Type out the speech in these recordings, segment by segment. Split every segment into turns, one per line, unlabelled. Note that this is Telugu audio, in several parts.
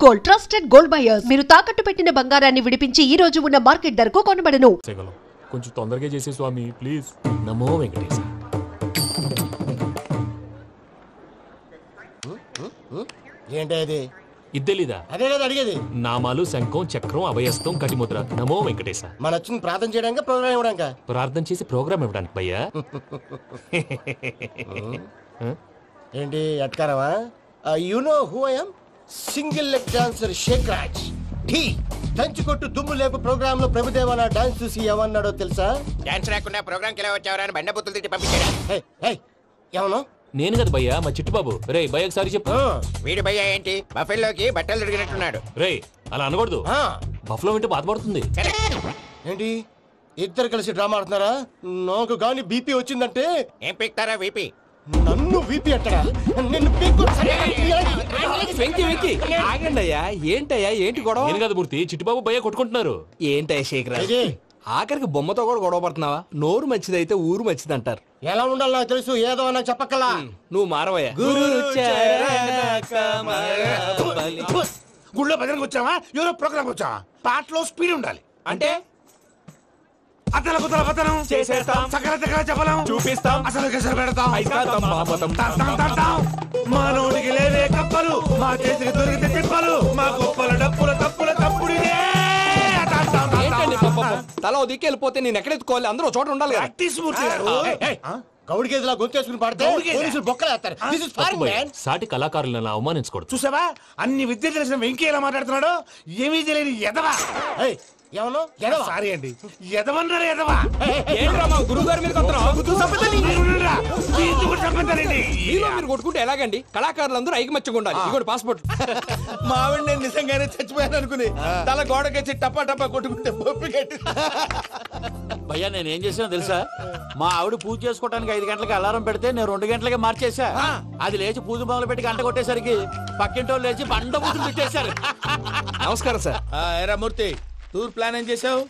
Gold trusted gold buyers. మీరు తాకట్టు పెట్టిన బంగారాన్ని విడిపించి ఈ రోజు ఉన్న మార్కెట్ ధరకు కొనబడను.
కొంచెం తొందరగా చేసే స్వామి ప్లీజ్. నమో వెంకటేశ.
ఏంటి అది?
ఇద్దెలీదా?
అదే కదా అడిగేది.
నామాలు శంఖం చక్రం అభయస్తం కటిముద్ర. నమో వెంకటేశ.
మన వచ్చింది ప్రార్థన చేయడానికి, ప్రోగ్రామ్ ఇవ్వడానికి.
ప్రార్థన చేసి ప్రోగ్రామ్ ఇవ్వడానికి భయ్యా.
ఏంటి అట్కారమా? You know who I am? Single leg dancer Sheikh Raj. దంచుకొట్టు దుమ్ము లేపు ప్రోగ్రామ్ లో ప్రభుదేవ నా డాన్స్ చూసి ఏమన్నాడో తెలుసా?
డాన్స్ రాకుండా ప్రోగ్రామ్ కి ఎలా వచ్చావరా అని బండ బుద్ధులు తిట్టి పంపించాడు.
ఏమను?
నేను కదా భయ్యా, మా చిట్టుబాబు. రే భయ్య ఒకసారి చెప్పు.
వీడి భయ్య ఏంటి బఫెల్లోకి బట్టలు తిరిగినట్టున్నాడు.
రే అలా అనకూడదు, బఫ్లో వింటే బాధపడుతుంది.
ఏంటి ఇద్దరు కలిసి డ్రామా ఆడుతున్నారా? నాకు గాని బీపీ వచ్చిందంటే
ఏం పీక్తారా వీపీ?
నన్ను బీపీ అట్టడా? నిన్ను
ఆగండి అయ్యా, ఏంటయ్యా ఏంటి గొడవ?
నేను కదా మూర్తి, చిట్టుబాబు భయ్య కొట్టుకుంటున్నారు.
ఏంటయ్యా శేఖర్, ఆఖరికి బొమ్మతో కూడా గొడవ పడుతున్నావా? నోరు మంచిదైతే ఊరు మంచిది అంటారు.
ఎలా ఉండాలి నాకు తెలుసు, ఏదో నాకు చెప్పక్కలా.
నువ్వు మారవయ్యా.
గుళ్ళో భజనకు వచ్చావా, ఎవరో ప్రోగ్రామ్ వచ్చావా? పాటలో స్పీడ్ ఉండాలి.
అంటే
అతల కుతల పతనం
చేసేస్తాం,
సకల దగ్గర చెప్పలేం,
చూపిస్తాం,
అసలు గసలు పెడతాం,
తంతాం.
మానవుడికి లేవే కప్పలు, మా చేతికి దొరికితే తిప్పలు, మా గొప్పల డప్పుల తప్పుల తప్పుడిదే.
ఏంటండి తల ఓ దిక్కు వెళ్ళిపోతే నేను ఎక్కడెత్తుకోవాలి? అందరూ చోట ఉండాలి కదా.
ప్రాక్టీస్ మూర్తి గారు.
గౌడికి ఎదులా గొంతేసుకుని పాడితే పోలీసులు బొక్కలేస్తారు. This is foreign, man.
సాటి కళాకారులను అవమానించకూడదు.
చూసావా అన్ని విద్య తెలిసిన వెంకీ ఎలా మాట్లాడుతున్నాడు? ఏమీ తెలియని ఎదవా.
ఏమను?
సారీ అండి, ఎదవన్నారు ఎదవా.
ఏంట్రా మా గురువు గారి మీద మీరు కొట్టుకుంటే ఎలాగండి? కళాకారులందరూ ఐకమత్యంగా ఉండాలి. ఇదిగోటి పాస్పోర్ట్.
మా ఆవిడ నేను నిజంగానే చచ్చిపోయాను అనుకుని తల గోడకొచ్చి టపా టపా కొట్టుకుంటే బొప్పిగట్టి.
భయ్యా నేనేం చేసానో తెలుసా? మా ఆవిడ పూజ చేసుకోవడానికి 5 గంటలకి అలారం పెడితే నేను 2 గంటలకి మార్చేసా. అది లేచి పూజ మొదలు పెట్టి గంట కొట్టేసరికి పక్కింటోళ్ళు లేచి బండ పూజలు పెట్టేశారు.
నమస్కారం సార్.
ఏరా మూర్తి, టూర్ ప్లాన్ ఏం చేసావు?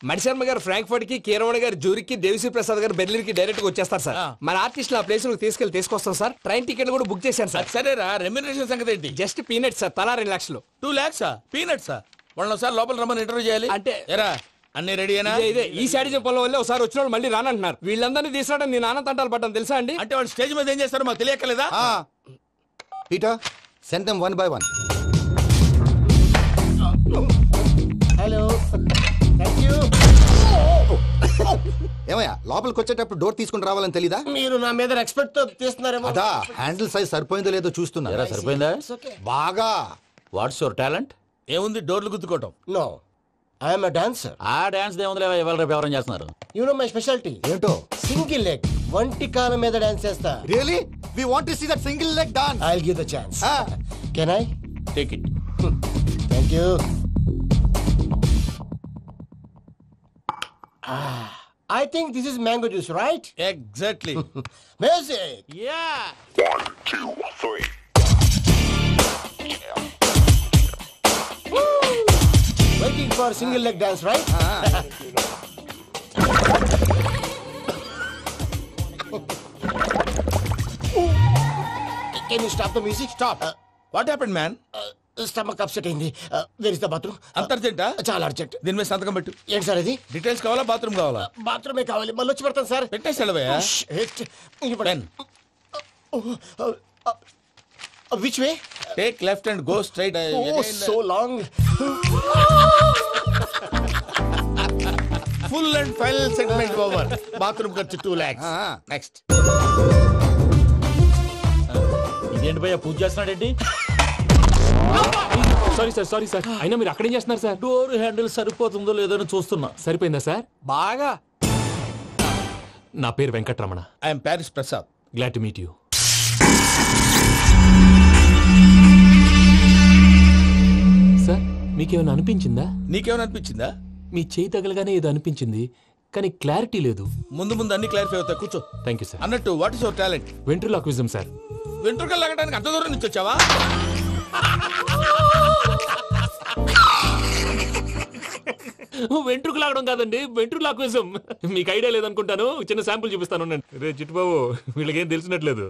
మణిశర్మ గారు ఫ్రాంక్ఫర్ట్ కి, కీరవాణి గారు జూరిక్ కి, దేవిశ్రీ ప్రసాద్ గారు బెర్లిన్ కి డైరెక్ట్ గా వచ్చేస్తారు సార్. మన ఆర్టిస్ట్ ఆ ప్లేస్ తీసుకొస్తాం సార్. ట్రైన్ టికెట్ కూడా బుక్ చేశాను సార్.
సరేరా, రెమ్యూనరేషన్ సంగతి ఏంటి?
జస్ట్ పీనట్స్ సార్, తలా 2 లక్షలు.
2 lakhs పీనట్సా? వాళ్ళని ఒకసారి లోపల రమ్మని ఇంటర్వ్యూ చేయాలి.
అంటే
ఎరా అన్ని రెడీనా?
ఇదే ఈ శాడిజం పొలం వల్ల ఒకసారి వచ్చిన వాళ్ళు మళ్ళీ రానంటున్నారు. వీళ్ళందరినీ తీసుకురావడం నేను నాన్న తంటాలు పడ్డాను తెలుసా అండి?
అంటే వాళ్ళు స్టేజ్ మీద ఏం చేస్తారో మాకు తెలియక్కలేదా?
Peter, send them one by one.
Hello, thank you.
ఏమయ్యా లోపలికి వచ్చేటప్పుడు డోర్ తీసుకుని రావాలని తెలీదా?
మీరు నా మీద ఎక్స్పెక్ట్ తో తీస్తున్నారేమో.
అదా హ్యాండిల్ సైజ్ సరిపోయిందో లేదో చూస్తున్నా.
సరిపోయిందా?
బాగా.
What's your talent?
ఏముంది డోర్లు గుద్దుకోవటం?
No, I'm a dancer.
ఆ డాన్స్ దేవుందిలే, ఇవాళ రేపు ఎవరైనా చేస్తున్నారు.
యు నో మై స్పెషాలిటీ
ఏంటో?
సింగిల్ లెగ్, వంటి కాలం మీద డాన్స్ చేస్తా.
Really? We want to see that single leg dance.
I'll give the chance. Can I?
Take it.
Thank you. I think this is mango juice, right?
Exactly.
Music.
Yeah.
1, 2, 3.
Waiting for single leg dance, right? Can you stop the music?
Stop. What happened, man?
Stomach upset అయింది. Where is the bathroom?
అంత అర్జెంటా?
చాలా అర్జెంట్.
దీని మీద సంతకం పెట్టు.
ఏంటి సార్ ఇది?
డీటెయిల్స్ కావాలా, బాత్రూమ్ కావాలా?
బాత్రూమే కావాలి, మళ్ళీ వచ్చి పెడతాను సార్.
పెట్టేసాడవయ్యా.
Which way?
Take left and go straight.
Oh, so long.
Full and final segment over. Bathroom ఖర్చు 2 lakhs. నెక్స్ట్.
ఇదేంటి భయ్యా పూజ చేస్తున్నాడేంటి?
Sorry sir. అయినా మీరు అక్కడేం చేస్తున్నారు సార్?
డోర్ హ్యాండిల్ సరిపోతుందో లేదో అని చూస్తున్నా.
సరిపోయిందా సార్?
బాగా.
నా పేరు Venkataramana.
I'm Paris Prasad.
Glad to meet you. Sir మీకేమైనా అనిపించిందా?
నీకేమైనా అనిపించిందా?
మీ చేయి తగలగానే ఏదో అనిపించింది, కానీ క్లారిటీ లేదు.
ముందు అన్ని క్లారిఫై అవుతాయి, కూర్చో.
Thank you sir.
అన్నట్టు what is your talent?
Ventriloquism sir.
వెంట్రుకలు లాగడానికి అంత దూరం నుంచి వచ్చావా?
వెంట్రుకు లాగడం కాదండి, వెంట్రులాక్విజం. మీకు ఐడియా లేదనుకుంటాను, చిన్న శాంపుల్ చూపిస్తాను. రే చిట్టుబాబు, వీళ్ళకేం తెలిసినట్లేదు.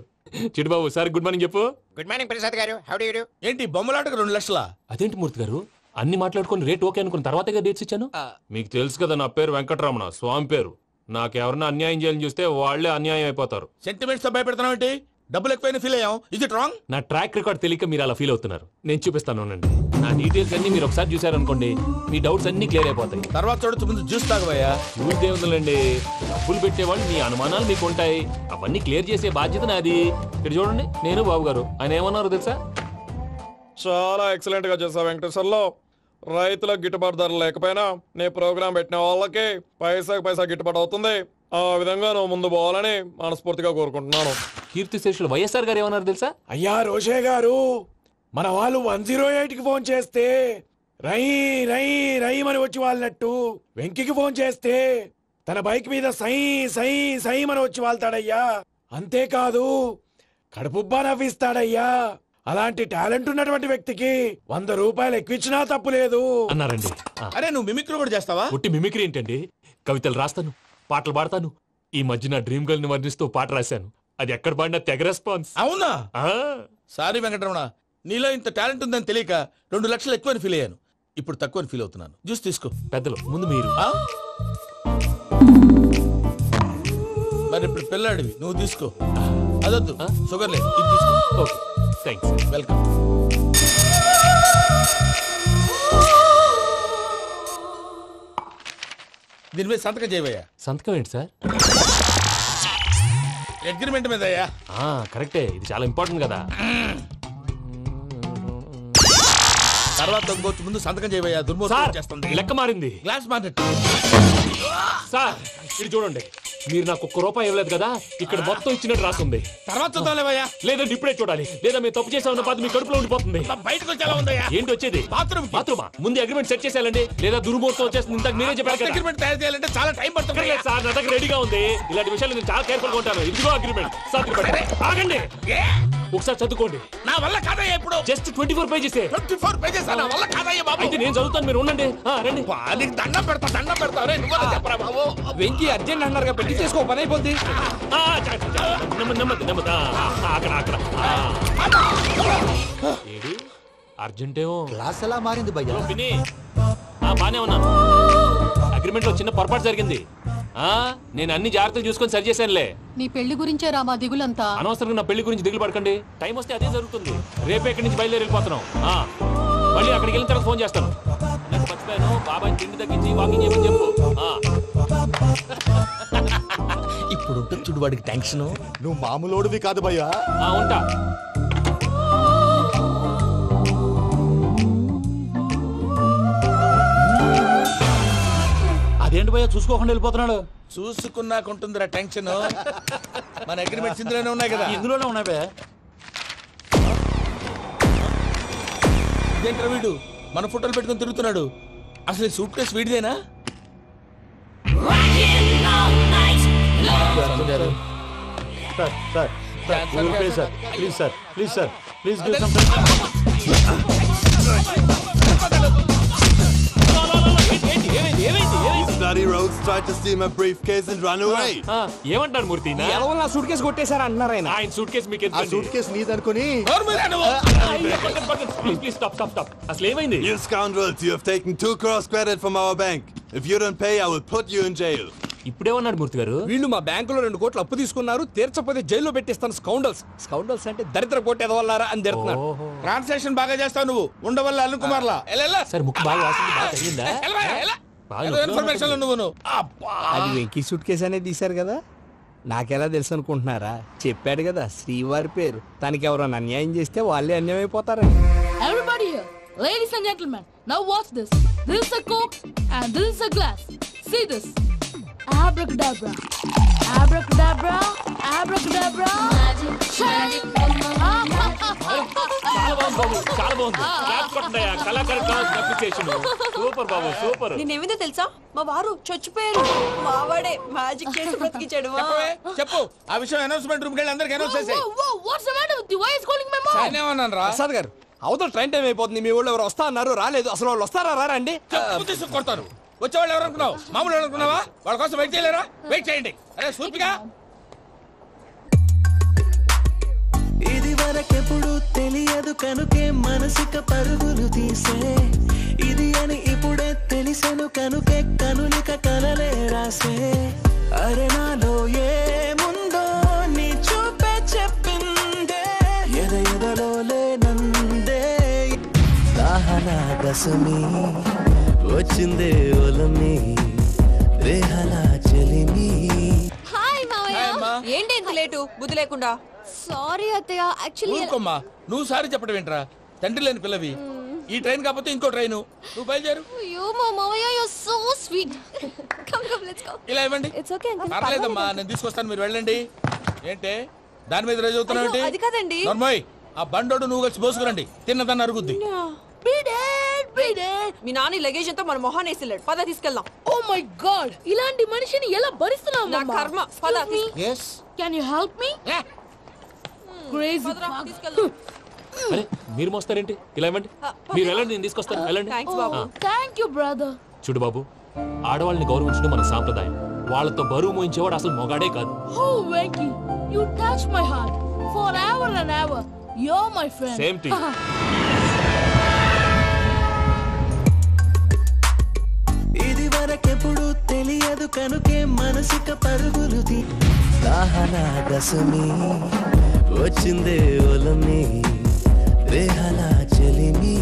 చిట్టుబాబు సార్ గుడ్ మార్నింగ్ చెప్పు.
Good morning Prasad garu, how do you do?
ఏంటి బొమ్మలాటకు 2 లక్షలా?
అదేంటి మూర్తి గారు, అన్ని మాట్లాడుకుని రేట్ ఓకే అనుకున్న తర్వాతగా డేట్స్ ఇచ్చాను. మీకు తెలుసు కదా నా పేరు వెంకటరమణ, స్వామి పేరు. నాకెవరన్నా అన్యాయం చేయాలని చూస్తే వాళ్లే అన్యాయం అయిపోతారు.
సెంటిమెంట్స్ తో భయపెడతావు ఏంటి? డబ్బులు ఎక్కువైనా ఫీల్ అయ్యాం. ఇది రాంగ్.
నా ట్రాక్ రికార్డ్ తెలియక మీరు అలా ఫీల్ అవుతున్నారు. నేను చూపిస్తాను అండి. నా డీటెయిల్స్ అన్ని మీరు ఒకసారి చూసారనుకోండి, మీ డౌట్స్ అన్ని క్లియర్ అయిపోతాయి.
తర్వాత చూడొచ్చు, ముందు జ్యూస్ తాగబోయా.
చూస్తే ఉందండి, డబ్బులు పెట్టేవాళ్ళు మీ అనుమానాలు మీకు ఉంటాయి, అవన్నీ క్లియర్ చేసే బాధ్యత నాది. ఇక్కడ చూడండి, నేను బాబు గారు. ఆయన ఏమన్నారు తెలుసా? చాలా ఎక్సలెంట్ గా చేసా వెంకటేశ్వర్లో. రైతులకు గిట్టుబాటు ధర లేకపోయినా నీ ప్రోగ్రాం పెట్టిన వాళ్ళకి పైసాకి పైసా గిట్టుబాటు అవుతుంది. ఆ విధంగా నువ్వు ముందు పోవాలని మనస్ఫూర్తిగా కోరుకుంటున్నాను. కీర్తి శేషులు వైఎస్ఆర్ గారు ఏమన్నారు తెలుసా?
అయ్యా రోషే గారు, మన వాళ్ళు 108కి ఫోన్ చేస్తే రై రై రై అని వచ్చి వాళ్ళనట్టు, వెంకికి ఫోన్ చేస్తే తన బైక్ మీద సై సై సై అని వచ్చి వాళ్తాడయ్యా. అంతేకాదు కడుపుబ్బా నవ్విస్తాడయ్యా. అలాంటి టాలెంట్ ఉన్నటువంటి వ్యక్తికి 100 రూపాయలు ఎక్కువచ్చినా తప్పు లేదు
అన్నారండి.
అరే నువ్వు మిమిక్రీ కూడా చేస్తావా?
ఒట్టి మిమిక్రీ ఏంటండి, కవితలు రాస్తాను, పాటలు పాడతాను. ఈ మధ్య నా డ్రీమ్ గర్ల్ ని వర్ణిస్తూ పాట రాశాను. అది ఎక్కడ పాడినా తెగ రెస్పాన్స్.
అవునా? సారీ వెంకటరమణ, నీలో ఇంత టాలెంట్ ఉందని తెలియక 2 లక్షలు ఎక్కువని ఫీల్ అయ్యాను. ఇప్పుడు తక్కువని ఫీల్ అవుతున్నాను. జ్యూస్ తీసుకో.
పెద్దలు ముందు మీరు.
మరి ఇప్పుడు పిల్లాడివి, నువ్వు తీసుకో. అదొద్దు, షుగర్ లేదు, ఇది తీసుకో.
Okay, thanks.
వెల్కమ్. దీని మీద సంతకం చేయవయ్యా.
సంతకం ఏంటి సార్?
అగ్రిమెంట్ మీద అయ్యా.
కరెక్టే, ఇది చాలా ఇంపార్టెంట్ కదా.
తర్వాత ఇంకొచ్చి ముందు సంతకం చేయవయ్యా. దుర్మోహం చేస్తుంది.
లెక్క మారింది.
Glass market.
సార్ ఇది చూడండి, మీరు నాకు 1 రూపాయి ఇవ్వలేదు కదా, ఇక్కడ మొత్తం ఇచ్చినట్టు రాస్తుంది.
తర్వాత చూద్దాంలేవయ్యా.
లేదంటే ఇప్పుడే చూడాలి, లేదా మీరు తప్పు చేసామన్న బాధ మీ కడుపులో ఉండిపోతుంది.
బయటకు వచ్చేలా ఉందయ్యా.
ఏంటి వచ్చేది?
బాత్రూమా?
ముందు అగ్రిమెంట్ సెట్ చేసేయాలండి, లేదా దుర్మూర్తం వచ్చేస్తుంది. ఇంతకు మీరే చెప్పారు కదా.
అగ్రిమెంట్ తయారు చేయాలంటే చాలా టైం పడుతుంది
సార్. నా దగ్గర రెడీగా ఉంది. ఇలాంటి విషయాలు నేను చాలా కేర్ఫుల్ గా ఉంటాను. ఇదిగో అగ్రిమెంట్. ఆగండి, ఒకసారి చదువుకోండి.
నా వల్ల కాదయ్యా. ఇప్పుడు
జస్ట్ 24 పేజెస్.
24 పేజెస్ నా వల్ల కాదయ్యా బాబు.
అయితే నేను చదువుతాను, మీరు ఉండండి. రండి.
నీకు దండం పెడతా. చెప్పరా బాబు.
వెంకీ అర్జెంట్ అన్నారు, పెట్టి చేసుకో, పని అయిపోద్ది.
నెమ్మది. అక్కడ ఏడి అర్జెంటేమో.
క్లాస్ ఎలా మారింది భయ్యా?
బానే ఉన్నాను. అగ్రిమెంట్ లో చిన్న పొరపాటు జరిగింది. నేను అన్ని జాగ్రత్తలు చూసుకొని సరి చేశానులే.
నీ పెళ్లి గురించే రా మా దిగులంతా.
అనవసరంగా నా పెళ్లి గురించి దిగులు పడకండి. టైం వస్తే అదే జరుగుతుంది. రేపే ఇక్కడి నుంచి బయలుదేరి వెళ్ళిపోతున్నాం. మళ్ళీ అక్కడికి వెళ్ళిన తర్వాత ఫోన్ చేస్తాను. నాకు మర్చిపోయాను, బాబాయ్ తిండి తగ్గించి వాకింగ్ చేయమని చెప్పు.
ఇప్పుడు ఉంటుంది చూడు వాడికి టెన్షన్.
నువ్వు మామూలోడివి కాదు భయ్యా.
ఉంటా.
అదేంటి భయ్యా చూసుకోకుండా వెళ్ళిపోతున్నాడు?
చూసుకున్నాకుంటుందిరా టెన్షన్. మన అగ్రిమెంట్స్ ఇందులోనే ఉన్నాయి కదా.
ఇందులోనే ఉన్నాయి భయ్యా.
ఇదేంట్రా వీడు మన ఫోటోలు పెట్టుకుని తిరుగుతున్నాడు? అసలు ఈ సూట్ కేసు వీడిదేనా?
ఏమంటారు మూర్తి?
నా సూట్ కేసు కొట్టేశారా అన్నారు ఆయన.
ఆయన సూట్ కేసు మీకు
సూట్ కేసు నీదనుకుని.
Please stop. అసలు ఏమైంది?
You scoundrels, you have taken 2 crores credit from our bank. If you don't pay, I will put you in jail.
ఇప్పుడేమన్నాడు మూర్తి గారు?
వీళ్ళు మా బ్యాంకులో 2 కోట్లు అప్పు తీసుకున్నారు, తీర్చపోతే జైల్లో పెట్టిస్తాను. స్కౌండల్స్ అంటే దరిద్ర కోట ఎదవల్లారా అని తిడుతున్నారు.
ట్రాన్సాక్షన్ బాగా చేస్తావు నువ్వు. ఉండవల్ల అరుణ్ కుమార్ లా.
సార్ ముక్కు బాగా వాసింది, బాగా తగిలిందా?
ఇన్ఫర్మేషన్ నువ్వు.
అది వెంకీ సూట్ కేసు అనేది తీశారు కదా. నాకెలా తెలుసు అనుకుంటున్నారా? చెప్పాడు కదా శ్రీవారి పేరు. తనకి ఎవరైనా అన్యాయం చేస్తే వాళ్ళే అన్యాయం అయిపోతారని.
Everybody here, ladies and gentlemen, now watch this. This is a Coke and this is a glass. See this. Abracadabra. Abracadabra. Abracadabra. Magic.
చాలా బాగుంది. కళాకారు సూపర్ బాబు, సూపర్.
నేనేమిందో తెలుసా? మా వారు చచ్చిపోయారు. మావాడే మ్యాజిక్ చేసి బ్రతికించాడు.
చెప్పు ఆ విషయం. అనౌన్స్మెంట్ రూమ్ కెళ్ళి అందరికి అనౌన్స్ చేసేయ్.
What's the matter with you? Why is calling my mom?
నేనేమన్నాను రా?
ప్రసాద్ గారు, అవతల ట్రైన్ టైం అయిపోతుంది. మీ ఊళ్ళో ఎవరు వస్తా అన్నారు, రాలేదు. అసలు వాళ్ళు వస్తారా రారా అండి?
కొడతారు. వచ్చేవాళ్ళు ఎవరు అనుకున్నావు? మామూలు అనుకున్నావా? వాళ్ళ కోసం వెయిట్ చేయలేరా? వెయిట్ చేయండి. అరే సూపిగా
వరకెప్పుడు తెలియదు కనుకే మనసిక పరుగులు తీసే ఇది అని ఇప్పుడే తెలిసెను కనుకే కనులిక కలలే రాసే అరే నాలో ఏముందో నీ చూపే చెప్పిందే ఎదలో లేనందే దాహనా దశమి వచ్చిందే ఒలమి రేహలా చెలిమి.
హాయ్ మావయ్య. ఏంటి ఇంత లేటు బుద్ధి లేకుండా? సారీ అత్తయ్య, యాక్చువల్లీ
ఊరుకోమ్మా, నువ్వు సారీ చెప్పడం ఏంట్రా? తండ్రి లేని పిల్లవి. ఈ ట్రైన్ కాకపోతే ఇంకో ట్రైన్, నువ్వు బయలుదేరు.
అయ్యో మా మావయ్య, you are so sweet. Come come let's go.
ఇలా ఇవ్వండి.
It's okay uncle.
పర్లేదమ్మా, నేను తీసుకొస్తాను, మీరు వెళ్ళండి. ఏంటే దాని మీద రోజు అవుతున్నావు ఏంటి?
అది కాదండి.
నర్మోయ్, ఆ బండోడు నువ్వు కలిసి పోసుకురండి, తిన్నదాన్ని అరుగుద్ది.
మీ నాని లగేజ్ అంతా మన మొహాన్ వేసిల్లాడు, పద తీసుకెళ్దాం. ఓ మై గాడ్, ఇలాంటి మనిషిని ఎలా భరిస్తున్నావు? నా కర్మ. పద.
yes
can you help me? Crazy తీసుకెళ్దాం.
అరే మీరు మోస్తారేంటి? ఇలా ఇవ్వండి, మీరు వెళ్ళండి, నేను తీసుకొస్తాను. వెళ్ళండి.
థాంక్స్ బాబు. Thank you brother.
చూడు బాబు, ఆడవాళ్ళని గౌరవించడం మన సాంప్రదాయం. వాళ్ళతో బరువు మోయించేవాడు అసలు మొగాడే కాదు.
Oh Venky, you touch my heart forever and ever. You are my friend.
Same to you.
ఇది వరకెప్పుడు తెలియదు కనుకే మనసిక పరుగులు దాహనా దశమి వచ్చిందే ఒలమి రేహలా చెలిమి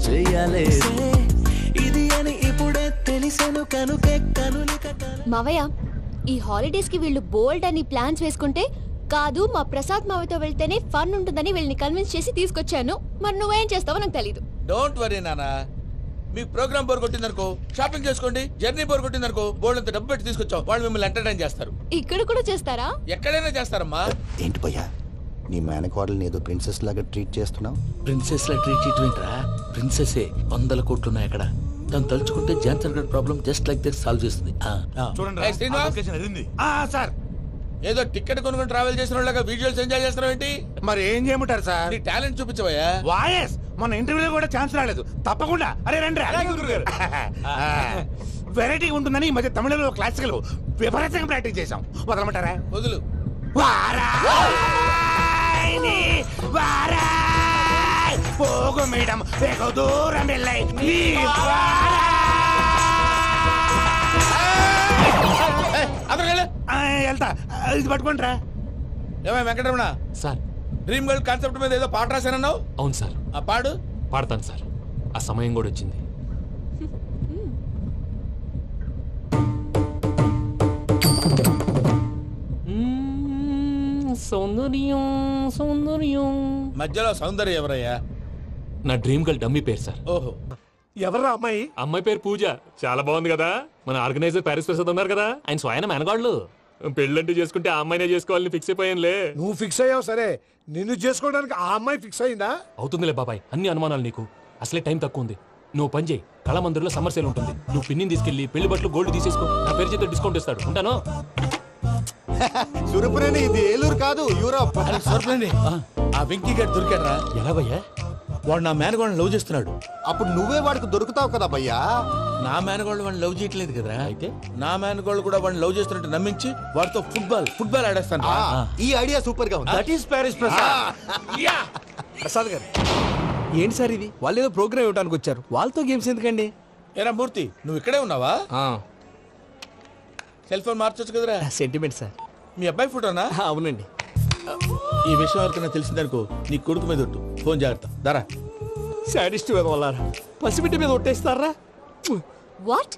చెయ్యాలే ఇది అని ఇప్పుడే తెలిసెను కనుకే కనులిక.
మావయ్య, ఈ హాలిడేస్ కి వీళ్ళు బోల్డ్ అని ప్లాన్స్ వేసుకుంటే కాదు మా ప్రసాద్ మావయ్యతో వెళ్తేనే ఫన్ ఉంటుందని వీళ్ళని కన్విన్స్ చేసి తీసుకొచ్చాను. మరి నువ్వేం చేస్తావో నాకు తెలీదు.
డోంట్ వరీ నానా, మీ ప్రోగ్రామ్ బోర్ కొట్టిందనుకో షాపింగ్ చేసుకోండి, జర్నీ బోర్ కొట్టిందనుకో బోర్డు అంత డబ్బు పెట్టి తీసుకొచ్చాం, వాళ్ళు మిమ్మల్ని ఎంటర్టైన్ చేస్తారు.
ఇక్కడ కూడా చేస్తారా?
ఎక్కడైనా చేస్తారమ్మా.
ఏంటి భయ్యా, నీ మేనకోడల్ని ఏదో ప్రిన్సెస్ లాగా ట్రీట్ చేస్తున్నావు?
ప్రిన్సెస్ లా ట్రీట్ చేయటమేంట్రా? ప్రిన్సెస్ 100 కోట్లు ఉన్నాయి అక్కడ. తను తలుచుకుంటే జాన్సన్ గడ్ problem just like this solve చేస్తుంది.
సార్,
ఏదో టికెట్ కొనుక్కొని ట్రావెల్ చేసిన వాళ్ళగా విజువల్స్ ఎంజాయ్ చేస్తున్నావు ఏంటి?
మరి ఏం చేయమంటారు సార్?
నీ టాలెంట్ చూపించవయ్యా.
వాయస్ మన ఇంటర్వ్యూలో కూడా ఛాన్స్ రాలేదు. తప్పకుండా అరే రండి. వెరైటీ ఉంటుందని ఈ మధ్య తమిళంలో క్లాసికల్ విపరీతంగా ప్రాక్టీస్ చేసాం. వదలమంటారా?
వదులు.
పోగు మేడం వెగు దూరం వెళ్ళై వెళ్తా. ఇది పట్టుకుంటారా?
ఏమై Venkataramana
sir,
dream girl concept మీద ఏదో పాట రాశానన్నావు?
అవును సార్.
ఆ పాడు.
పాడతాను సార్, ఆ సమయం కూడా వచ్చింది. సౌందర్యం సౌందర్యం.
మధ్యలో సౌందర్యం ఎవరయ్యా?
నా డ్రీమ్ గర్ల్ డమ్మీ పేరు సార్.
ఓహో,
ఎవరా అమ్మాయి?
అమ్మాయి పేరు పూజ. చాలా బాగుంది కదా. మన ఆర్గనైజర్ ప్యారిస్ ప్రసాద్ ఉన్నారు కదా, ఆయన స్వయం మేనగాళ్ళు. పెళ్ళంటూ చేసుకుంటే ఆ అమ్మాయినే చేసుకోవాలని ఫిక్స్ అయిపోయానులే.
నువ్వు ఫిక్స్ అయ్యావు సరే, నిన్ను చేసుకోవడానికి ఆ అమ్మాయి ఫిక్స్ అయిందా?
అవుతుందిలే బాబాయ్, అన్ని అనుమానాలు నీకు. అసలే టైం తక్కువ ఉంది. నువ్వు పని చేయి, కళామందిర్లో సమ్మర్ సేల్ ఉంటుంది. నువ్వు పిన్నిని తీసుకెళ్లి పెళ్లి బట్టలు గోల్డ్ తీసేసుకో. నా పేరు చేత డిస్కౌంట్ ఇస్తాడు. ఉంటాను.
సురపురేని ఇది ఏలూరు కాదు, యూరోప్.
ఆ వెంకీ గడ్ దొరికాడరా?
ఎలా భయ్యా?
వాడు నా మేనగోళ్ళని లవ్ చేస్తున్నాడు.
అప్పుడు నువ్వే వాడికి దొరుకుతావు కదా భయ్యా.
నా మేనగోళ్ళు వాడిని లవ్ చేయట్లేదు కదరా. అయితే నా మేనగోళ్ళు కూడా వాడిని లవ్ చేస్తున్నట్టు నమ్మించి వాడితో ఫుట్బాల్ ఆడేస్తాను.
ఈ ఐడియా సూపర్ గా ఉంది.
That is Paris Prasad.
Prasad గారు ఏంటి సార్ ఇది? వాళ్ళు ఏదో ప్రోగ్రామ్ ఇవ్వడానికి వచ్చారు, వాళ్ళతో గేమ్స్ ఎందుకండి?
ఏరా మూర్తి, నువ్వు ఇక్కడే ఉన్నావా? సెల్ ఫోన్ మార్చొచ్చు కదరా.
Sentiment sir.
మీ అబ్బాయి ఫోటోనా?
అవునండి.
ఈ విషయం ఎవరికైనా తెలిసిందనుకో నీ కొడుకు మీద ఒట్టు. ఫోన్ జాగ్రత్త. దారా.
సాడిస్ట్ వాళ్ళారా, పసిబిడ్డ మీద ఒట్టేస్తారా?
వాట్?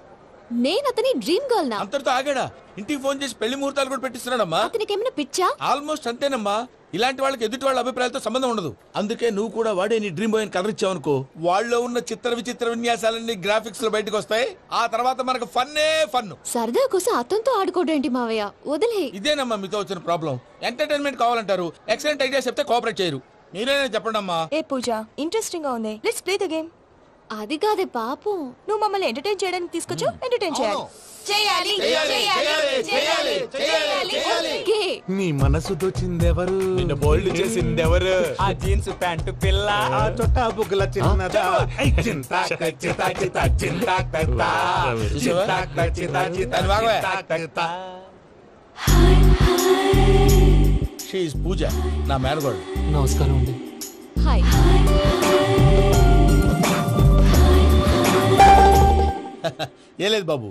నేను అతని డ్రీమ్ గర్ల్ నా?
అంతటితో ఆగాడా? ఇంటికి ఫోన్ చేసి పెళ్లి ముహూర్తాలు కూడా పెట్టిస్తున్నాడమ్మా.
అతనికి ఏమైనా పిచ్చా?
ఆల్మోస్ట్ అంతేనమ్మా. ఇలాంటి వాళ్ళకి ఎదుటి వాళ్ళ అభిప్రాయాలతో సంబంధం ఉండదు. అందుకే నువ్వు కూడా వాడే నీ డ్రీమ్ బాయ్ అని కలర్ ఇచ్చావనుకో, వాళ్ళలో ఉన్న చిత్ర విచిత్ర విన్యాసాలన్నీ గ్రాఫిక్స్ లో బయటకు వస్తాయి. ఆ తర్వాత మనకు ఫన్నే ఫన్.
సరదా కోసం అతనితో ఆడుకోవడం మావయ్య, వదిలే.
ఇదేనమ్మా మీతో వచ్చిన ప్రాబ్లం. ఎంటర్టైన్మెంట్ కావాలంటారు, ఎక్సలెంట్ ఐడియా చెప్తే కోఆపరేట్ చేయరు. మీరేనా చెప్పండి అమ్మా.
ఏ పూజ, ఇంట్రెస్టింగ్ గా ఉంది, లెట్స్ ప్లే ద గేమ్.
అది కాదే పాపం,
నువ్వు మమ్మల్ని ఎంటర్టైన్ చేయడానికి తీసుకొచ్చు. ఎంటర్టైన్ చేయాలి.
నీ మనసు దోచిందెవరు?
నిన్న బోల్డ్ చేసిందెవరు? ఆ జీన్స్ ప్యాంటు పిల్ల,
ఆ చొట్టా బుగ్గల చిన్నదా. చింతా చింతా చింతా చింతా చింతా
చూసావా? షీ ఇస్ పూజ, నా మేనగోడు.
నమస్కారం అండి.
హాయ్.
ఏ లేదు బాబు,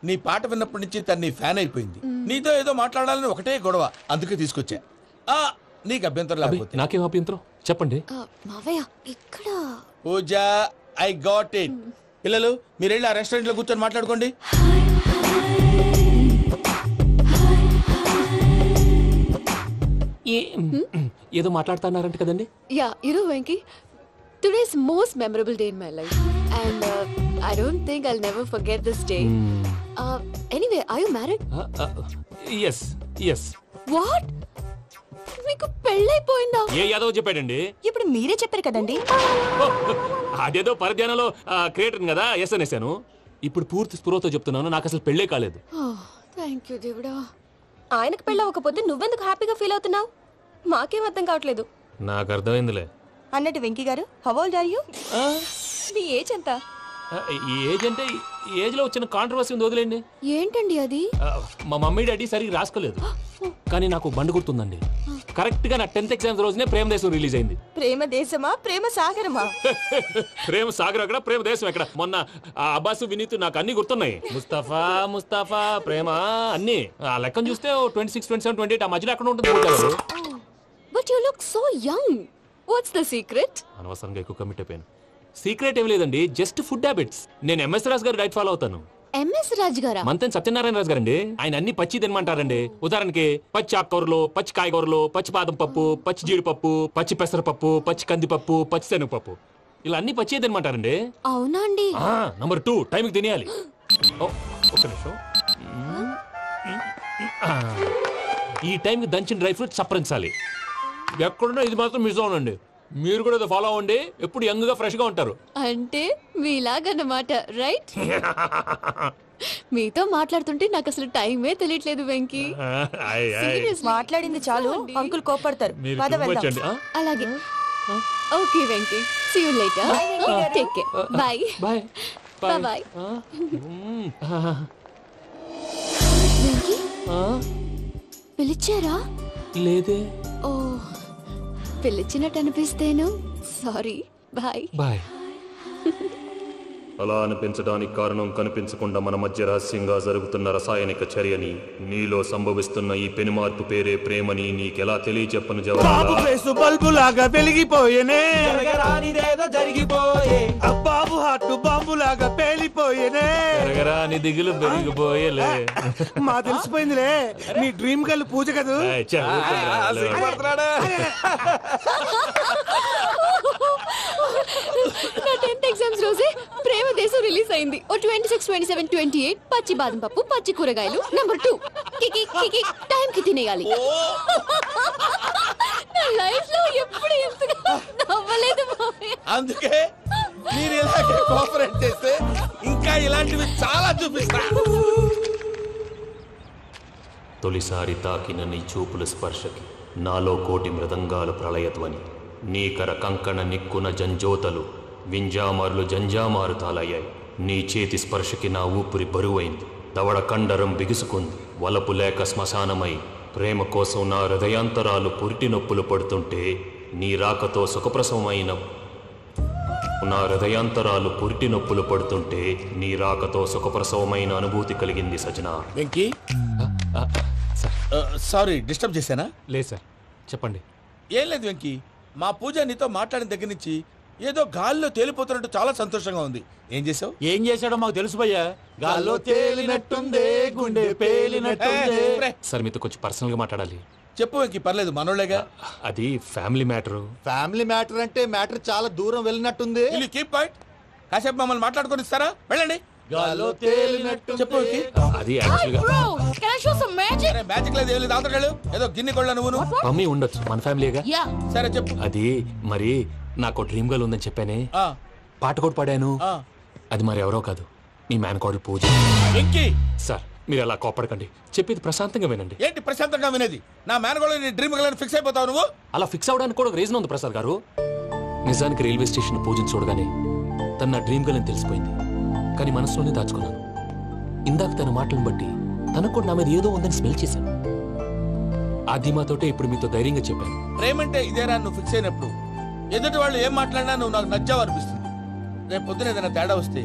నీ పాట విన్నప్పటి నుంచి తను నీ ఫ్యాన్ అయిపోయింది. నీతో ఏదో మాట్లాడాలని ఒకటే గొడవ, అందుకే తీసుకొచ్చా. నీకు అభ్యంతరం లేకపోతే.
నాకేం అభ్యంతరం చెప్పండి.
మావయ్య ఇక్కడ
పూజ, ఐ గాట్ ఇట్. పిల్లలు మీరు వెళ్ళి ఆ రెస్టారెంట్ లో కూర్చొని మాట్లాడుకోండి.
ఏదో మాట్లాడుతున్నారంట కదండి.
Yeah, you know Venky, today is most memorable day in my life and I don't think I'll never forget this day. Anyway, are you married?
Yes, yes.
What? మీకు పెళ్ళైపోయిందా?
ఏ యాదవ్ చెప్పాడండి?
ఇప్పుడు మీరే చెప్పారు కదండి.
అదేదో పరధ్యానంలో క్రియేటర్ కదా ఎస్ అనేసాను. ఇప్పుడు పూర్తి స్పృహతో చెప్తున్నాను, నాకు అసలు పెళ్ళే కాలేదు.
థ్యాంక్ యూ దేవుడా.
ఆయనకు పెళ్ళవకపోతే నువ్వెందుకు హ్యాపీగా ఫీల్ అవుతున్నావు? మాకేం అర్థం కావట్లేదు.
నాకు అర్థమైందిలే.
అన్నట్టు వెంకీ గారు, హౌ ఓల్డ్ ఆర్ యు? మీ ఏజ్ ఎంత?
ఈ ఏజ్ అంటే ఈ ఏజ్ లో వచ్చిన కాంట్రవర్సీ ఉంది, వదిలేండి.
ఏంటండి అది?
మా మమ్మీ డాడీ సరిగ్గా రాసుకోలేదు, కానీ నాకు బండి గుర్తుందండి. కరెక్ట్ గా నా 10th ఎగ్జామ్స్ రోజునే ప్రేమ దేశం రిలీజ్ అయింది.
ప్రేమ దేశమా ప్రేమ సాగరమా?
ప్రేమ సాగర్ ఎక్కడ, ప్రేమ దేశం ఎక్కడ? మొన్న అబ్బాసు వినీత్ నాకు అన్ని గుర్తున్నాయి. ముస్తఫా ముస్తఫా ప్రేమ అన్ని ఆ లెక్కను చూస్తే 26, 27, 28 ఆ మధ్యలో ఎక్కడ ఉంటుంది.
But you look so young. What's the secret?
అనవసరంగా ఎక్కువ కమిట్ అయిపోయాను. సీక్రెట్ ఏం లేదండి, జస్ట్ ఫుడ్ హ్యాబిట్స్. నేను ఎంఎస్ రాజు గారు డైట్ ఫాలో అవుతాను.
ఎంఎస్ రాజు గారా?
మంతెన్ సత్యనారాయణ రాజు గారండి. ఆయన అన్ని పచ్చి తినమంటారండి. ఉదాహరణకి పచ్చి ఆకుకూరలు, పచ్చి కాయగూరలు, పచ్చి బాదం పప్పు, పచ్చి జీడిపప్పు, పచ్చి పెసరపప్పు, పచ్చి కందిపప్పు, పచ్చి శనగపప్పు, ఇలా అన్ని పచ్చి తినమంటారండి.
అవునా అండి?
నంబర్ 2 టైంకి తినేయాలి. ఒక్క నిమిషం. ఈ టైంకి దంచిన డ్రై ఫ్రూట్స్ సప్పరించాలి. ఎక్కడున్నా ఇది మాత్రం మిస్ అవునండి. మీరు కూడా ఫాలో అవ్వండి, ఎప్పుడు యంగ్ గా ఫ్రెష్ గా ఉంటారు.
అంటే మీలాగన్నమాట, రైట్? మీతో మాట్లాడుతుంటే నాకు అసలు టైమే తెలియట్లేదు వెంకీ.
మాట్లాడింది చాలు, అంకుల్ కోపడతారు.
అలాగే. Okay Venky, see you later. Take care. Bye
bye
bye. Venky పిలిచారా?
లేదే.
ఓ, పిలిచినట్టు అనిపిస్తేను సారీ. Bye
bye.
అలా అనిపించడానికి కారణం కనిపించకుండా మన మధ్య రహస్యంగా జరుగుతున్న రసాయనిక చర్యని, నీలో సంభవిస్తున్న ఈ పెనుమార్పు పేరే ప్రేమని నీకెలా తెలియచెప్పను
బాబు ఫేసు బల్బు లాగా వెలిగిపోయేనే,
జరిగిపోయే
బాబు హార్ట్ బాంబు లాగా పేలిపోయేనే,
జరగరాని దిగులు పెరిగిపోయేలే.
మా తెలిసిపోయిందిలే, నీ డ్రీమ్ గర్ల్ పూజ కదూ.
నా 10th ఎగ్జామ్స్ రోజే ప్రేమ దేశం రిలీజ్ అయింది. ఓ 26, 27, 28 పచ్చి బాదం పప్పు, పచ్చి కూరగాయలు. నంబర్ 2 కికి కికి టైం కి తినేయాలి. నా లైఫ్ లో ఎప్పుడు ఇంతగా నవ్వలేదు మామయ్య.
అందుకే మీరు ఇలాగే కోఆపరేట్ చేస్తే ఇంకా ఇలాంటివి చాలా చూపిస్తా.
తొలిసారి తాకిన నీ చూపుల స్పర్శకి నాలో కోటి మృదంగాలు ప్రళయధ్వని, నీకర కంకణ నిక్కున జంజోతలు వింజామారులు జంజామారు తాలయ్యాయి. నీ చేతి స్పర్శకి నా ఊపిరి బరువైంది, దవడ కండరం బిగుసుకుంది. వలపు లేక శ్మశానమై ప్రేమ కోసం నా హృదయాంతరాలు పురిటి నొప్పులు పడుతుంటే, నీ రాకతో సుఖప్రసవమైన నా హృదయాంతరాలు పురిటి నొప్పులు పడుతుంటే నీ రాకతో సుఖప్రసవమైన అనుభూతి కలిగింది సజనా.
వెంకీ, సారీ డిస్టర్బ్ చేశానా?
లేదు సార్, చెప్పండి.
ఏం లేదు వెంకీ, మా పూజ నీతో మాట్లాడిన దగ్గర నుంచి ఏదో గాల్లో తేలిపోతున్నట్టు చాలా సంతోషంగా ఉంది. ఏం చేసావు? ఏం చేశాడో మాకు తెలుసు భయ్యా. గాల్లో తేలినట్టుందే, గుండె పేలినట్టుందే.
సార్ మీతో కొంచెం పర్సనల్ గా మాట్లాడాలి.
చెప్పు వెంకీ, పర్లేదు, మనోళ్ళేగా.
అది ఫ్యామిలీ మ్యాటర్.
ఫ్యామిలీ మ్యాటర్ అంటే మ్యాటర్ చాలా దూరం వెళ్ళినట్టుంది.
Keep point. కాసేపు మమ్మల్ని మాట్లాడుకొని ఇస్తారా? వెళ్ళండి. చెప్పు వెంకీ.
అది యాక్చువల్గా
మ్యాజిక్ లేదు, ఏం లేదు. ఆతడాలు ఏదో గిన్నె కొళ్ళ నువ్వు
మమ్మీ ఉండొచ్చు, మన ఫ్యామిలీగా.
సరే చెప్పు.
అది మరి నాకు డ్రీమ్ గర్ల్ ఉందని చెప్పానే, పాట కూడా పాడాను. అది మరి ఎవరో కాదు, మీ మేనకోడలు పూజ. సార్ మీరు అలా కోపడకండి, చెప్పేది ప్రశాంతంగా వినండి.
ఏంటి ప్రశాంతంగా వినేది? నా మేనకోడలు నీ డ్రీమ్ గర్ల్ ఫిక్స్ అయిపోతావు నువ్వు.
అలా ఫిక్స్ అవడానికి కూడా ఒక రీజన్ ఉంది ప్రసాద్ గారు. నిజానికి రైల్వే స్టేషన్ పూజను చూడగానే తన నా డ్రీమ్ గర్ల్ అని తెలిసిపోయింది, కానీ మనసులోనే దాచుకున్నాను. ఇందాక తన మాటలను బట్టి తనకు కూడా నా మీద ఏదో ఉందని స్మెల్ చేశాను. ఆ ధీమాతోటే ఇప్పుడు మీతో ధైర్యంగా చెప్పాను.
ప్రేమంటే ఇదేరా నువ్వు ఫిక్స్ అయినప్పుడు ఎదుటి వాళ్ళు ఏం మాట్లాడినా నువ్వు నాకు నచ్చావు అనిపిస్తుంది. రేపు పొద్దున ఏదైనా తేడా వస్తే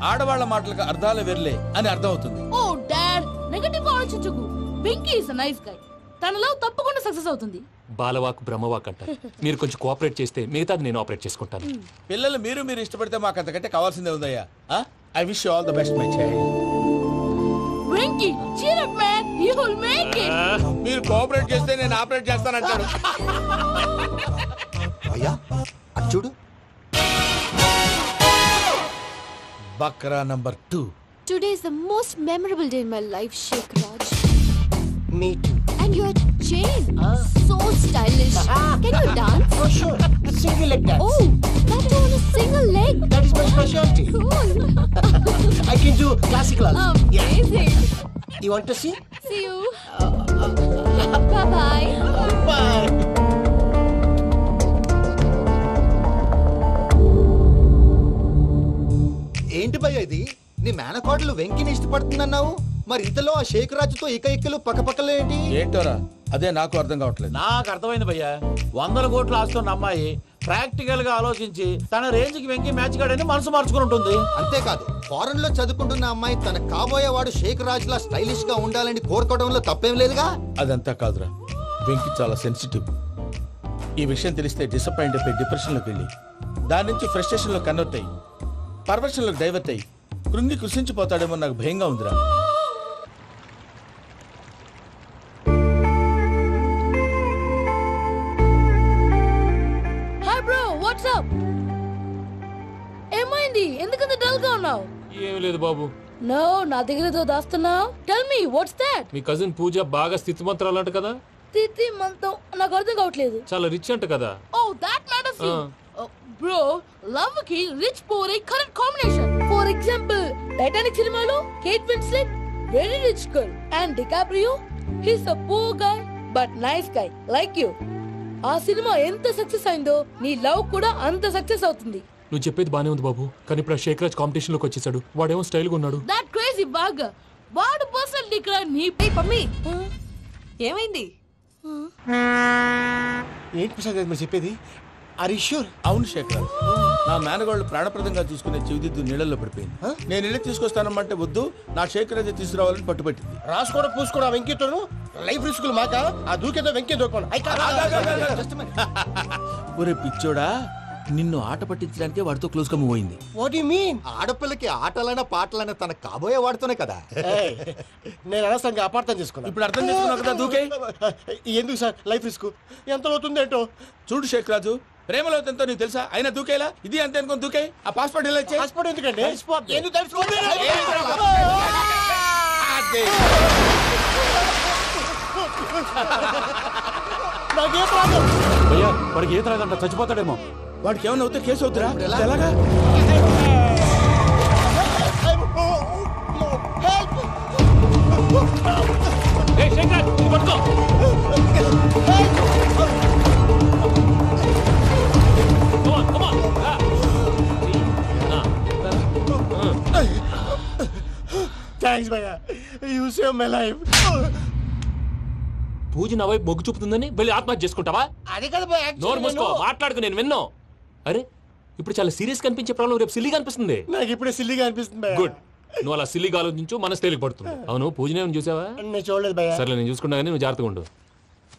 ఆడవాళ్ల మాటలకు అర్థాలు వెర్లే అని అర్థం అవుతుంది.
ఓ డాడ్, నెగటివ్ ఆలోచించకు. Venky is a nice guy. తన లవ్ తప్పకుండా సక్సెస్ అవుతుంది.
బాలవాక్ బ్రహ్మవాక్ అంటారు. మీరు కొంచెం కోఆపరేట్ చేస్తే మిగతాది నేను ఆపరేట్ చేసుకుంటాను.
పిల్లలు మీరు ఇష్టపడితే మాకు అంతకంటే కావాల్సిందే ఉందయ్యా. I wish you all the best my child.
Venky cheer up man, you will make it.
మీరు కోఆపరేట్ చేస్తే నేను ఆపరేట్ చేస్తానంటాడు.
అయ్యా అది చూడు.
Bakra number 2.
Today is the most memorable day in my life, Sheikh Raj.
Me too.
And your chain, so stylish. Can you dance?
Oh sure, single leg dance.
Oh, that too on a single leg.
That is my specialty.
Cool.
I can do classical also.
Amazing.
You want to see?
See you. Bye bye.
Bye.
ఏంటి భయ్య ఇది? నీ మేనకోడలు వెంకిని ఇష్టపడుతుందన్నావు, మరి ఇంతలో ఆ షేక్ రాజుతో ఇక్కలు పక్కపక్కలు ఏంటి?
ఏంటోరా అదే నాకు అర్థం కావట్లేదు.
నాకు అర్థమైంది భయ్యా. 100 కోట్లు ఆస్తున్న అమ్మాయి ప్రాక్టికల్ గా ఆలోచించి తన రేంజ్ కి వెంకి మ్యాచ్ కాడని మనసు మార్చుకుని ఉంటుంది.
అంతేకాదు, ఫారెన్ లో చదువుకుంటున్న అమ్మాయి తన కాబోయేవాడు షేక్ రాజ్ లా స్టైలిష్ గా ఉండాలని కోరుకోవడంలో తప్పేం లేదుగా.
అదంతా కాదురా, వెంకి చాలా సెన్సిటివ్. ఈ విషయం తెలిస్తే డిసప్పాయింట్ అయిపోయి డిప్రెషన్ లోకి వెళ్ళి దాని నుంచి ఫ్రస్ట్రేషన్ లో కన్వర్ట్ అయ్యి పర్వర్షన్ లోకి డైవర్ట్ అయ్యి కృంగి కృషించిపోతాడేమో నాకు భయంగా ఉందిరా.
Hi bro, what's up? ఏమైంది? ఎందుకంత డల్ గా ఉన్నావు?
ఏమీ లేదు బాబు.
నో, నా దగ్గర ఏదో దాస్తున్నావు. Tell me what's that?
మీ కజిన్ పూజ బాగా స్థితి మంత్రాలు అంట కదా.
స్థితి మంత్రం నాకు అర్థం కావట్లేదు.
చాలా రిచ్ అంట కదా.
Oh that matters you. Bro, love కి రిచ్ పూర్ ఏ correct combination. For example, Titanic సినిమాలో Kate Winslet very rich girl and DiCaprio he's a poor guy but nice guy like you. ఆ సినిమా ఎంత సక్సెస్ అయిందో నీ లవ్ కూడా అంత సక్సెస్ అవుతుంది.
నువ్వు చెప్పేది బానే ఉంది బాబు, కానీ ఇప్పుడు షేక్ రాజ్ కాంపిటీషన్ లోకి వచ్చేసాడు. వాడేమో స్టైల్ గా ఉన్నాడు.
దట్ క్రేజీ బాగా వాడు పర్సన్ ఇక్కడ నీ
పమ్మి ఏమైంది?
ఏంటి ప్రసాద్ మీరు చెప్పేది? Are you sure?
అవును శేఖర్, నా మేనగోళ్ళు ప్రాణప్రదంగా చూసుకునే చెవిదిద్దు నీళ్ళల్లో పడిపోయింది. నేను ఇల్లు తీసుకొస్తానమ్మంటే వద్దు, నా శేఖర్ అయితే తీసుకురావాలని పట్టుబట్టింది.
రాసుకోవడం పూసుకోవడం వెంకీతోను లైఫ్ రిస్కులు మాక. ఆ దూకేదో వెంకీ దూకోండి.
ఒరే పిచ్చోడా, నిన్ను ఆట పట్టించడానికి వాడితో క్లోజ్ గా మూవ్ అయింది.
What you mean?
ఆడపిల్లకి ఆటలైనా పాటలైనా తన కాబోయే వాడుతోనే కదా.
నేను అనవసరంగా అపార్థం చేసుకున్నాను.
ఇప్పుడు అర్థం చేసుకున్నావు కదా, దూకే.
ఎందుకు సార్ లైఫ్ రిస్క్ ఎంత అవుతుంది ఏంటో
చూడు షేక్ రాజు, ప్రేమలో ఎంతో నీకు తెలుసా? అయినా దూకేలా ఇది అంతే అనుకుని దూకే. ఆ పాస్పోర్ట్ ఎలా ఇచ్చే?
పాస్పోర్ట్ ఎందుకండి? ఎందుకు తెలుసుకోండి?
భయ్యా, వాడికి ఈత రాదంట, చచ్చిపోతాడేమో.
వాడికి ఏమైనా అవుతే కేసు అవుతురా? ఎలాగా?
థాంక్స్ భయ్యా, యు సేవ్ మై లైఫ్.
పూజ నా వైపు మొగ్గు చూపుతుందని వెళ్ళి ఆత్మహత్య చేసుకుంటావా?
అది కదా భయ్యా.
నోరు మూసుకో, మాట్లాడుకు, నేను విన్నో. అరే ఇప్పుడు చాలా సీరియస్ కనిపించే ప్రాబ్లం రేపు సిల్లీగా అనిపిస్తుంది.
నాకు ఇప్పుడే సిల్లీగా అనిపిస్తుంది.
గుడ్, నువ్వు అలా సిల్లీగా ఆలోచించు, మనసు తేలిక పడుతుంది. అవును, పూజనే చూసావా?
నేను చూడలేదు భయ్యా.
సర్లే, నేను చూసుకున్నా కానీ నువ్వు జాగ్రత్తగా ఉండు.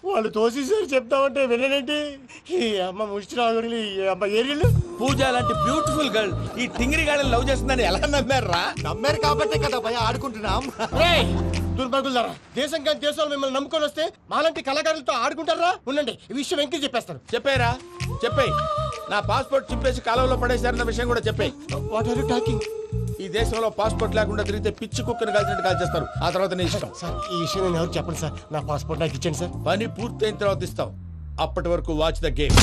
వాళ్ళు తోసేసారు చెప్తామంటే విననేంటి? ఈ అమ్మ ముష్టి అమ్మ ఏరియలు.
పూజ లాంటి బ్యూటిఫుల్ గర్ల్ ఈ టింగిరి గాడిని లవ్ చేస్తుందని ఎలా నమ్మారా?
నమ్మారు కాబట్టే కదా భయ ఆడుకుంటున్నాం.
దుర్భగులారా, దేశం కానీ దేశాలు మిమ్మల్ని నమ్ముకొని వస్తే మాలాంటి కళాకారులతో ఆడుకుంటారా? ఉండండి, ఈ విషయం వెంకీ చెప్పేస్తాను.
చెప్పారా? చెప్పేయ్. నా పాస్పోర్ట్ చింపేసి కాలంలో పడేశారన్న విషయం కూడా చెప్పేయ్.
What are you talking?
ఈ దేశంలో పాస్పోర్ట్ లేకుండా తిరిగితే పిచ్చి కుక్కను కాల్చినట్టు కాల్చేస్తారు. ఆ తర్వాత నీ ఇష్టం.
సార్, ఈ విషయం నేను ఎవరు చెప్పండి సార్. నా పాస్పోర్ట్ నాకు ఇచ్చండి సార్.
పని పూర్తయిన తర్వాత ఇస్తాం. అప్పటి వరకు వాచ్ ద గేమ్.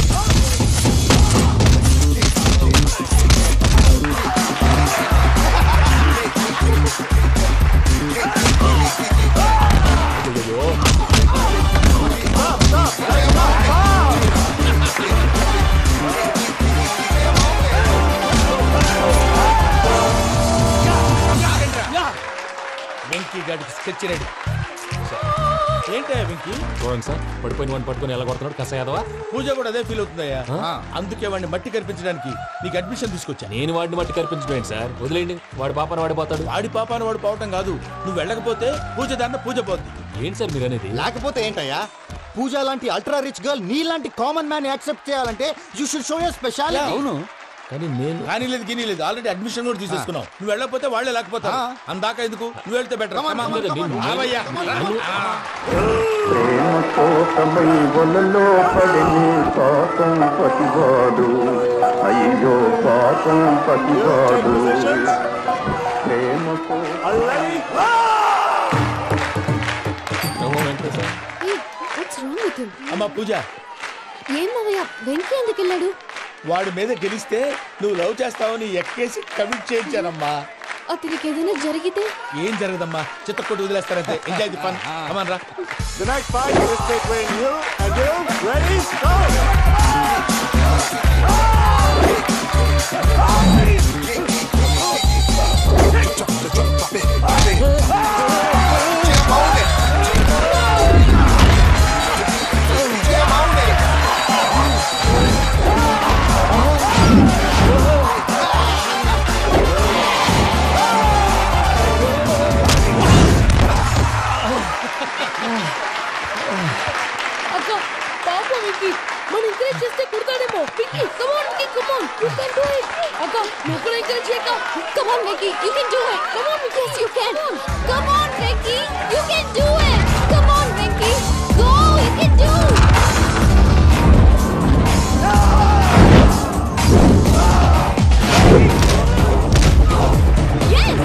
వెంకీ గాడికి స్కెచ్ రెడీ. ఏంటి వెంకీ
చూడండి సార్, పడిపోయిన వాడిని పట్టుకొని ఎలా కొడుతున్నాడు కస యాదవా.
పూజ కూడా అదే ఫీల్ అవుతుందయ్యా. అందుకే వాడిని మట్టి కనిపించడానికి నీకు అడ్మిషన్ తీసుకొచ్చా.
నేను వాడిని మట్టి కనిపించబోయింది సార్, వదిలేండి. వాడి పాపను వాడిపోతాడు.
వాడి పాపాను వాడు పోవటం కాదు, నువ్వు వెళ్ళకపోతే పూజ దాన్న పూజ పోద్ది.
ఏంటి సార్ మీరు అనేది?
లేకపోతే ఏంటయ్యా, పూజ లాంటి అల్ట్రా రిచ్ గర్ల్ నీ లాంటి కామన్ మ్యాన్ యాక్సెప్ట్ చేయాలంటే you should show your speciality.
అవును,
కానీ నేను
కానీ లేదు గిని లేదు, ఆల్రెడీ అడ్మిషన్ కూడా తీసేసుకున్నావు. నువ్వు వెళ్ళకపోతే వాళ్ళే లేకపోతారు. అందాక ఎందుకు, నువ్వు వెళ్తే బెటర్.
అయ్యో పాపం పతివాడు
అమ్మా పూజ,
ఏం మావయ్య వెంకీ ఎందుకు వెళ్ళాడు?
వాడి మీద గెలిస్తే నువ్వు లవ్ చేస్తావని ఎక్కేసి కమిట్ చేయించానమ్మా.
అతనికి ఏదైనా జరిగితే
ఏం జరగదమ్మా, చిత్తకొట్టు వదిలేస్తారంతే. Enjoy the fun. కమాన్ రా.
The next fight is between you and you. Ready, start!
అక్క పాప విక్కీ మనం ఎంకరేజ్ చేస్తే కుడతాడేమో. Vicky come on Vicky, come on, you can do it. అక్క నువ్వు కూడా ఎంకరేజ్ చేయక.
Come on Vicky, you can do it. Come on Vicky, yes you can. Come on Vicky, you can do it. Come on Vicky, go, you can do it. Yes.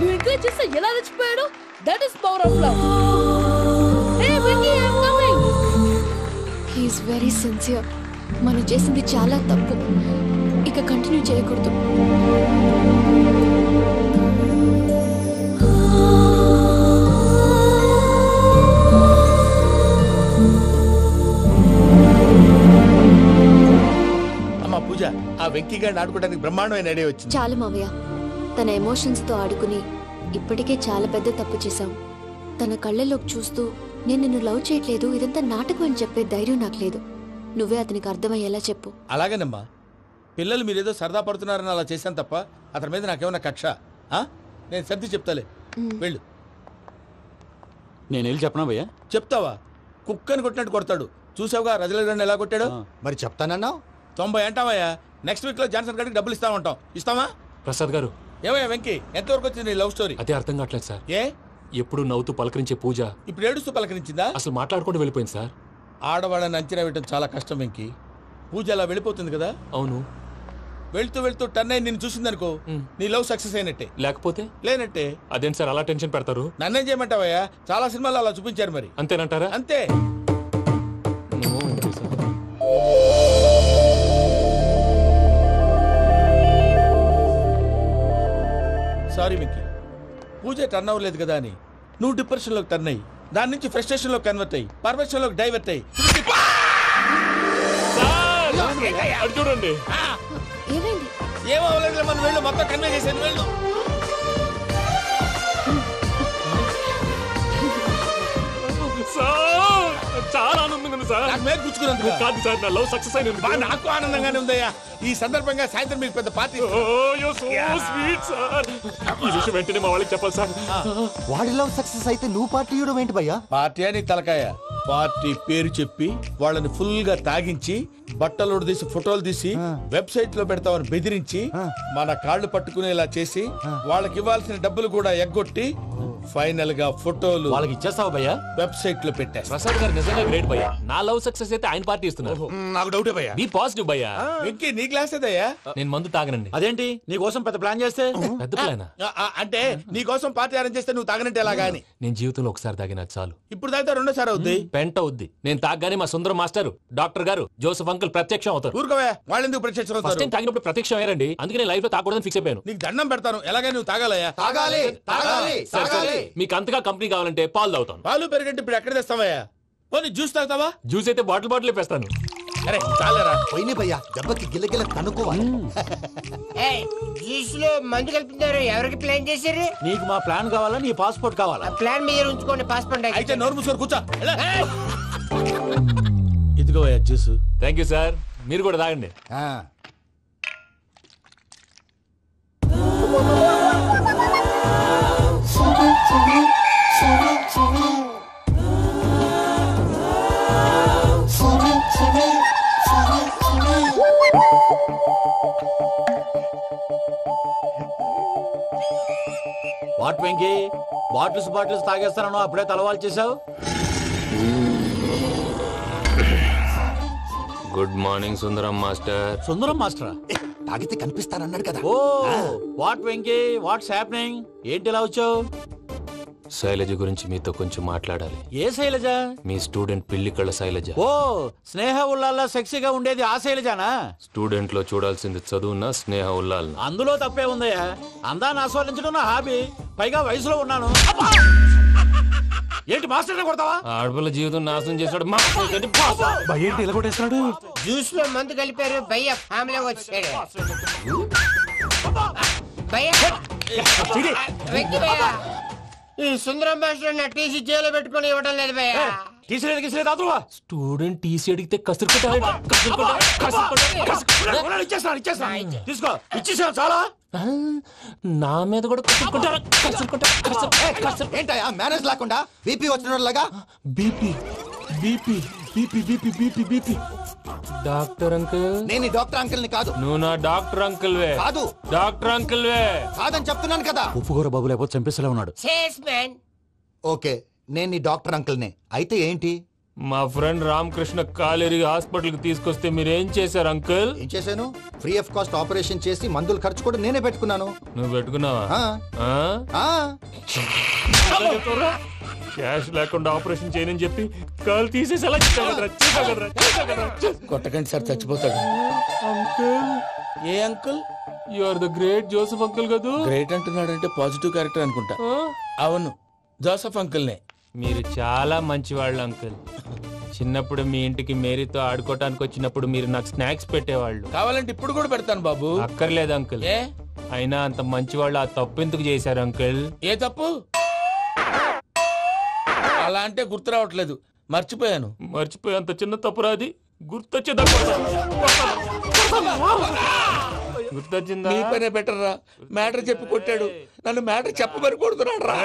నువ్వు ఎంకరేజ్ చేస్తే ఎలా రెచ్చిపోయాడు. That is power of love. Hey Vicky, I am coming.
He is very sincere. మనం చేసింది చాలా తప్పు, ఇక కంటిన్యూ చేయకూడదు.
అమ్మా పూజ, ఆ వెంకీ గారిని ఆడుకోవడానికి బ్రహ్మాండమైన ఐడియా వచ్చింది.
చాలు మావయ్య, తన ఎమోషన్స్ తో ఆడుకుని ఇప్పటికే చాలా పెద్ద తప్పు చేశావు. తన కళ్ళలోకి చూస్తూ నేను నిన్ను లవ్ చేయట్లేదు, ఇదంతా నాటకం అని చెప్పే ధైర్యం నాకు లేదు. నువ్వే అతనికి అర్థమయ్యేలా చెప్పు.
అలాగేనమ్మా, పిల్లలు మీరేదో సరదా పడుతున్నారని అలా చేశాను తప్ప అతని మీద నాకేమన్నా కక్ష? నేను సర్ది చెప్తాలే, వెళ్ళు.
నేను వెళ్ళి చెప్పనా భయ్యా?
చెప్తావా? కుక్కని కొట్టినట్టు కొడతాడు. చూసావుగా రజల గారిని ఎలా కొట్టాడు.
మరి చెప్తానన్నావు.
90 అంటావయ్యా. నెక్స్ట్ వీక్ లో జాన్సన్ గారికి డబ్బులు ఇస్తామంటాం. ఇస్తావా?
ప్రసాద్ గారు,
ఏమయ్యా వెంకీ, ఎంతవరకు వచ్చింది నీ లవ్ స్టోరీ?
అదే అర్థం కావట్లేదు సార్.
ఏ
ఎప్పుడు నవ్వుతూ పలకరించే పూజ
ఇప్పుడు ఏడుస్తూ పలకరించిందా?
అసలు మాట్లాడుకుంటూ వెళ్ళిపోయింది సార్.
ఆడవాళ్ళని అంచనా వేయటం చాలా కష్టం వెంకీ. పూజ అలా వెళ్ళిపోతుంది కదా.
అవును.
వెళ్తూ వెళ్తూ టర్న్ అయి నిన్ను చూసిందనుకో, నీ లవ్ సక్సెస్ అయినట్టే.
లేకపోతే
లేనట్టే.
అదేం సార్ అలా టెన్షన్ పెడతారు?
నన్నేం చేయమంటావయ్యా, చాలా సినిమాలు అలా చూపించారు. మరి
అంతేనంటారా?
అంతే. సారీ వెంకీ, పూజ టర్న్ అవ్వలేదు కదా అని నువ్వు డిప్రెషన్ లోకి టర్న్ అయ్యి దాని నుంచి ఫ్రస్ట్రేషన్ లో కన్వర్ట్ అయ్యి పర్వర్షన్ లోకి డైవర్ట్ అయ్యి
చూడండి.
ఏమో అవ్వలేదు, మనం వెళ్ళు, మొత్తం కన్వే చేసేది. వెళ్ళు.
చాలా ఆనందంగా ఉంది సార్.
నాకు మేలు గుచ్చుకున్నందుకు
కాదు సార్, నా లవ్ సక్సెస్ అయినందుకు.
నాకు ఆనందంగానే ఉందయ్యా. ఈ సందర్భంగా సాయంత్రం మీకు పెద్ద పార్టీ.
ఈ విషయం వెంటనే మా వాళ్ళకి చెప్పాలి సార్.
వాడి లవ్ సక్సెస్ అయితే నువ్వు పార్టీ ఇవ్వడం ఏంటి భయ్యా?
పార్టీ అని తలకాయ. పార్టీ పేరు చెప్పి వాళ్ళని ఫుల్ గా తాగించి బట్టలు తీసి ఫోటోలు తీసి వెబ్సైట్ లో పెడతామని బెదిరించి మన కాళ్ళు పట్టుకునేలా చేసి వాళ్ళకి ఇవ్వాల్సిన డబ్బులు కూడా ఎగ్గొట్టి ఫైనల్ గా ఫోటోలు
వాళ్ళకి ఇచ్చేస్తావా భయ్యా?
వెబ్సైట్ లో పెట్టేస్తా.
ప్రసాద్ గారు నిజంగా గ్రేట్ భయ్యా. నా లవ్ సక్సెస్ అయితే ఆయన పార్టీ ఇస్తున్నారు.
నాకు డౌటే భయ్యా.
బీ పాజిటివ్ భయ్యా.
వెంకీ నీ గ్లాస్ ఏదయ్యా?
నేను మందు తాగనండి.
అదేంటి నీ కోసం పెద్ద ప్లాన్ చేస్తే?
పెద్ద ప్లానా?
అంటే నీ కోసం పార్టీ అరేంజ్ చేస్తే నువ్వు తాగనంటే ఎలాగా అని.
నేను జీవితంలో ఒకసారి తాగినా చాలు.
ఇప్పుడు తాగితే రెండోసారి అవుద్ది.
పెంట అవుద్ది. నేను తాగగానే మా సుందరం మాస్టర్, డాక్టర్ గారు, జోసెఫ్ అంకుల్ ప్రత్యక్షం అవుతారు.
ఊరుకోవే, వాళ్ళు ఎందుకు ప్రత్యక్షం
ఫస్ట్
అవుతారు?
టైం తాగినప్పుడు ప్రత్యక్షం అయ్యారండి. అందుకే నేను లైఫ్ లో తాగకూడదని ఫిక్స్ అయిపోయాను.
నీకు దండం పెడతాను, ఎలాగైనా నువ్వు తాగాలయ్యా.
తాగాలి తాగాలి
సరే, సరే.
తాగాలి.
మీకు అంతగా కంపెనీ కావాలంటే పాలు తాగుతాను.
పాలు పెరిగంటే ఇప్పుడు ఎక్కడ తెస్తావయ్యా? పోనీ జ్యూస్ తాగుతావా?
జ్యూస్ అయితే బాటిల్ వేస్తాను.
అరే చాలరా.
పోయిన భయ్యా, దెబ్బకి గిల్లగిల్ల కనుక్కోవాలి.
జ్యూస్ లో మందు కలుపుతున్నారు. ఎవరికి ప్లాన్ చేశారు?
నీకు మా ప్లాన్ కావాలా, నీ పాస్పోర్ట్ కావాలా?
ప్లాన్ మీరు ఉంచుకోండి, పాస్పోర్ట్
అయితే నోరు మూసుకొని కూర్చో. ఇదిగో జ్యూస్.
Thank you sir. మీరు కూడా తాగండి.
వాట్ వెంకీ, బాటిల్స్ తాగేస్తానో అప్పుడే తలవాలు చేసావు.
Good morning Sundaram master.
Sundaram మాస్టరా?
తాగితే కనిపిస్తానన్నాడు కదా.
Oh what Venky, what's happening? ఏంటి ఇలా వచ్చావు?
శైలజ గురించి మీతో కొంచెం మాట్లాడాలి.
ఏ శైలజ?
మీ స్టూడెంట్ పిల్లి కళ్ళ శైలజ.
ఓ స్నేహ ఉల్లాల్లో సెక్సీగా ఉండేది ఆ శైలజానా?
స్టూడెంట్ లో చూడాల్సింది చదువున స్నేహ ఉల్లాల్.
అందులో తప్పే ఉందయ్యా. అందాన్ని ఆస్వాదించడం నా హాబీ. పైగా వయసులో ఉన్నాను. ఏంటి మాస్టర్ కొడతావా?
ఆడపిల్ల జీవితం నాశనం చేశాడు.
ఏంటి ఇలా కొట్టేస్తున్నాడు?
జ్యూస్ లో మందు కలిపారు. భయ్య ఫ్యామిలీ వచ్చాడు. ఈ సుందరం మాస్టర్ నా టీసీ జైలు పెట్టుకుని ఇవ్వడం లేదు భయ్య.
స్టూడెంట్ టీసీ అడిగితే
తీసుకో, ఇచ్చేసాను చాలా.
నా మీద కూడా
ఏంటయ్యా మేనేజ్ లేకుండా బీపీ వచ్చినలాగా?
BP BP BP BP BP BP. Doctor uncle,
నేను ఈ డాక్టర్ అంకుల్ ని కాదు.
నువ్వు నా డాక్టర్ అంకుల్ వే.
కాదు
డాక్టర్ అంకుల్ వే.
కాదని చెప్తున్నాను కదా.
ఉప్పుకూర బాబు లేకపోతే చంపేసేలా ఉన్నాడు.
ఓకే, నేను ఈ డాక్టర్ అంకుల్ నే. అయితే ఏంటి?
మా ఫ్రెండ్ రామకృష్ణ కాలేరి హాస్పిటల్ కి తీసుకొస్తే మీరు ఏం చేశారు అంకుల్?
ఏం చేశాను? ఫ్రీ ఆఫ్ కాస్ట్ ఆపరేషన్ చేసి మందుల ఖర్చు కూడా నేనే పెట్టుకున్నాను.
నువ్వు పెట్టుకున్నావా? క్యాష్ లేకుండా ఆపరేషన్ చేయనని చెప్పి కాల్ తీసేసి అలా
కొట్టకండి సార్, చచ్చిపోతాడు.
అంకుల్,
ఏ uncle?
You are the great Joseph uncle కదా.
గ్రేట్ అంటున్నాడంటే పాజిటివ్ క్యారెక్టర్ అనుకుంటా. అవును, జోసెఫ్ అంకుల్నే.
మీరు చాలా మంచివాళ్ళు అంకుల్. చిన్నప్పుడు మీ ఇంటికి మేరీతో ఆడుకోవటానికి వచ్చినప్పుడు మీరు నాకు స్నాక్స్ పెట్టేవాళ్ళు.
కావాలంటే ఇప్పుడు కూడా పెడతాను బాబు.
అక్కర్లేదు అంకుల్. అయినా అంత మంచివాళ్ళు ఆ తప్పు ఎందుకు చేశారు అంకుల్?
ఏ తప్పు? అలా అంటే గుర్తు రావట్లేదు, మర్చిపోయాను.
మర్చిపోయి అంత చిన్న తప్పురాది గుర్తొచ్చేదా? గుర్తొచ్చిందా?
నీ పనే బెటర్ రా. మ్యాటర్ చెప్పి కొట్టాడు, నన్ను మ్యాటర్ చెప్పమని కొడుతున్నాడు రా.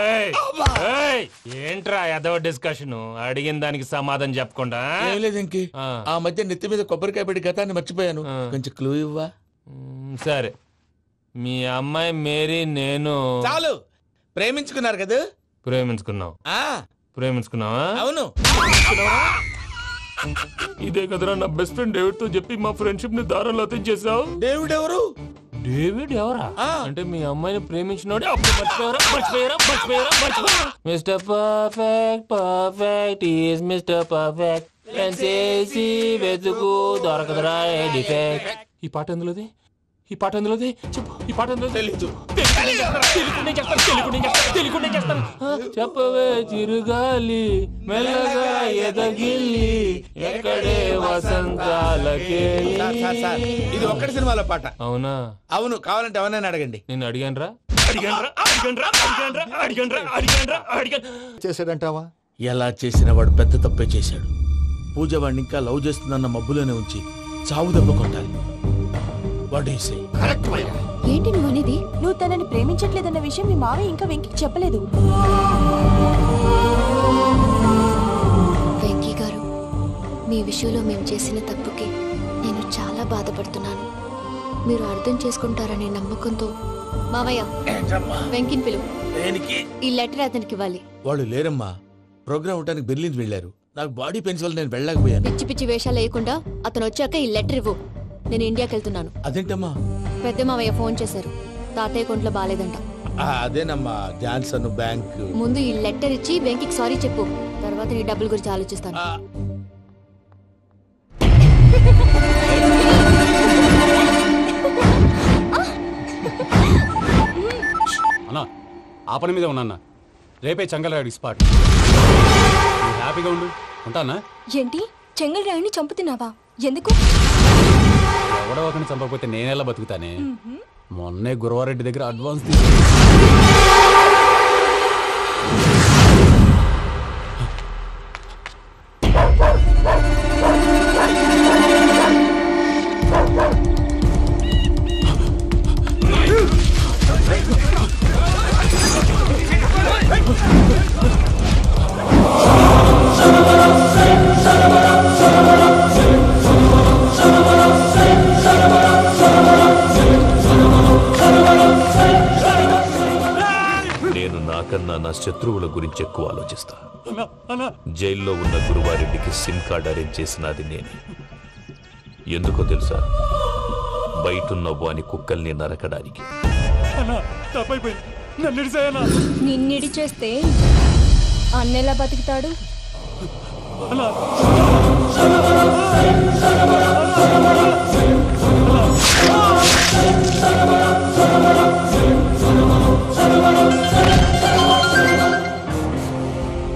ఏంట్రా ఏదో డిస్కషన్? అడిగిన దానికి సమాధానం చెప్పకుండా.
ఏం లేదు ఇంకి, ఆ మధ్య నెత్తి మీద కొబ్బరికాయ పెట్టి గతాన్ని మర్చిపోయాను. కొంచెం క్లూ ఇవ్వా?
సరే, మీ అమ్మాయి మేరీ నేను
చాలు. ప్రేమించుకున్నారు కదా?
ప్రేమించుకున్నావు. ప్రేమించుకున్నావా?
అవును.
ఇదే కదరా నా బెస్ట్ ఫ్రెండ్ డేవిడ్ తో చెప్పి మా ఫ్రెండ్షిప్ ని దారంలో అతించేసావు.
డేవిడ్ ఎవరు?
డేవిడ్ ఎవరా? అంటే మీ అమ్మాయిని ప్రేమించినోడే. Mister perfect perfect is mister perfect చేసి వెతుకు దొరకదురా డిఫెక్ట్. ఈ పాట ఎందులోది? ఈ పాట ఎందులోది? చెప్పు. ఈ పాట ఎందులో?
తెలీదు.
చెప్పవే చిరుగాలి మెల్లగా ఎదగిల్లి ఎక్కడే వసంతాలకే.
ఇది ఒక్కటి సినిమాలో పాట.
అవునా?
అవును. కావాలంటే ఎవరైనా అడగండి.
నేను అడిగాను
చేసాడంటావా?
ఎలా చేసిన వాడు పెద్ద తప్పే చేశాడు. పూజ వాడిని ఇంకా లవ్ చేస్తుందన్న మబ్బులోనే ఉంచి చావు దెబ్బ కొట్టాలి.
ఏంటి నువ్వు అనేది?
నువ్వు తనని ప్రేమించట్లేదన్న విషయం మీ మావయ్య ఇంకా వెంకికి చెప్పలేదు.
వెంకీ గారు, మీ విషయంలో మేము చేసిన తప్పుకి నేను చాలా బాధపడుతున్నాను. మీరు అర్థం చేసుకుంటారనే నమ్మకంతో మావయ్య వెంకిని పిలువు.
దేనికి?
ఈ లెటర్ అతనికి ఇవ్వాలి.
వాళ్ళు లేరమ్మా, ప్రోగ్రామ్ ఉండడానికి బెర్లిన్ వెళ్ళారు. నాకు బాడీ పెయిన్స్ వల్ల నేను వెళ్ళలేకపోయాను.
పిచ్చి పిచ్చి వేషాలు వేయకుండా అతను వచ్చాక ఈ లెటర్ ఇవ్వు. నేను ఇండియాకి వెళ్తున్నాను.
అదేంటమ్మా?
పెద్ద మావయ్య ఫోన్ చేశారు, తాతయ్య కొంట్లో బాలేదంట.
అదేనమ్మా, జాన్సన్ బ్యాంక్.
ముందు ఈ లెటర్ ఇచ్చి వెంకికి సారీ చెప్పు, తర్వాత నీ డబ్బుల గురించి ఆలోచిస్తాను.
అన్నా ఆ పని మీద ఉన్నా, రేపే చెంగల్రాయుడు స్పాట్. హ్యాపీగా ఉండు, ఉంటానా?
ఏంటి చెంగల్ రాయుడిని చంపుతున్నావా? ఎందుకు?
ఎవడో ఒకరిని చంపకపోతే నేనెలా బతుకుతానే? మొన్నే గురవారెడ్డి దగ్గర అడ్వాన్స్
నా శత్రువుల గురించి ఎక్కువ ఆలోచిస్తా. జైల్లో ఉన్న గురువారెడ్డికి సిమ్ కార్డ్ అరేంజ్ చేసినది నేనే. ఎందుకో తెలుసా? బయటున్న వాని కుక్కల్ని నరకడానికి.
నిన్నిడి చేస్తే అన్నెలా బతుకుతాడు?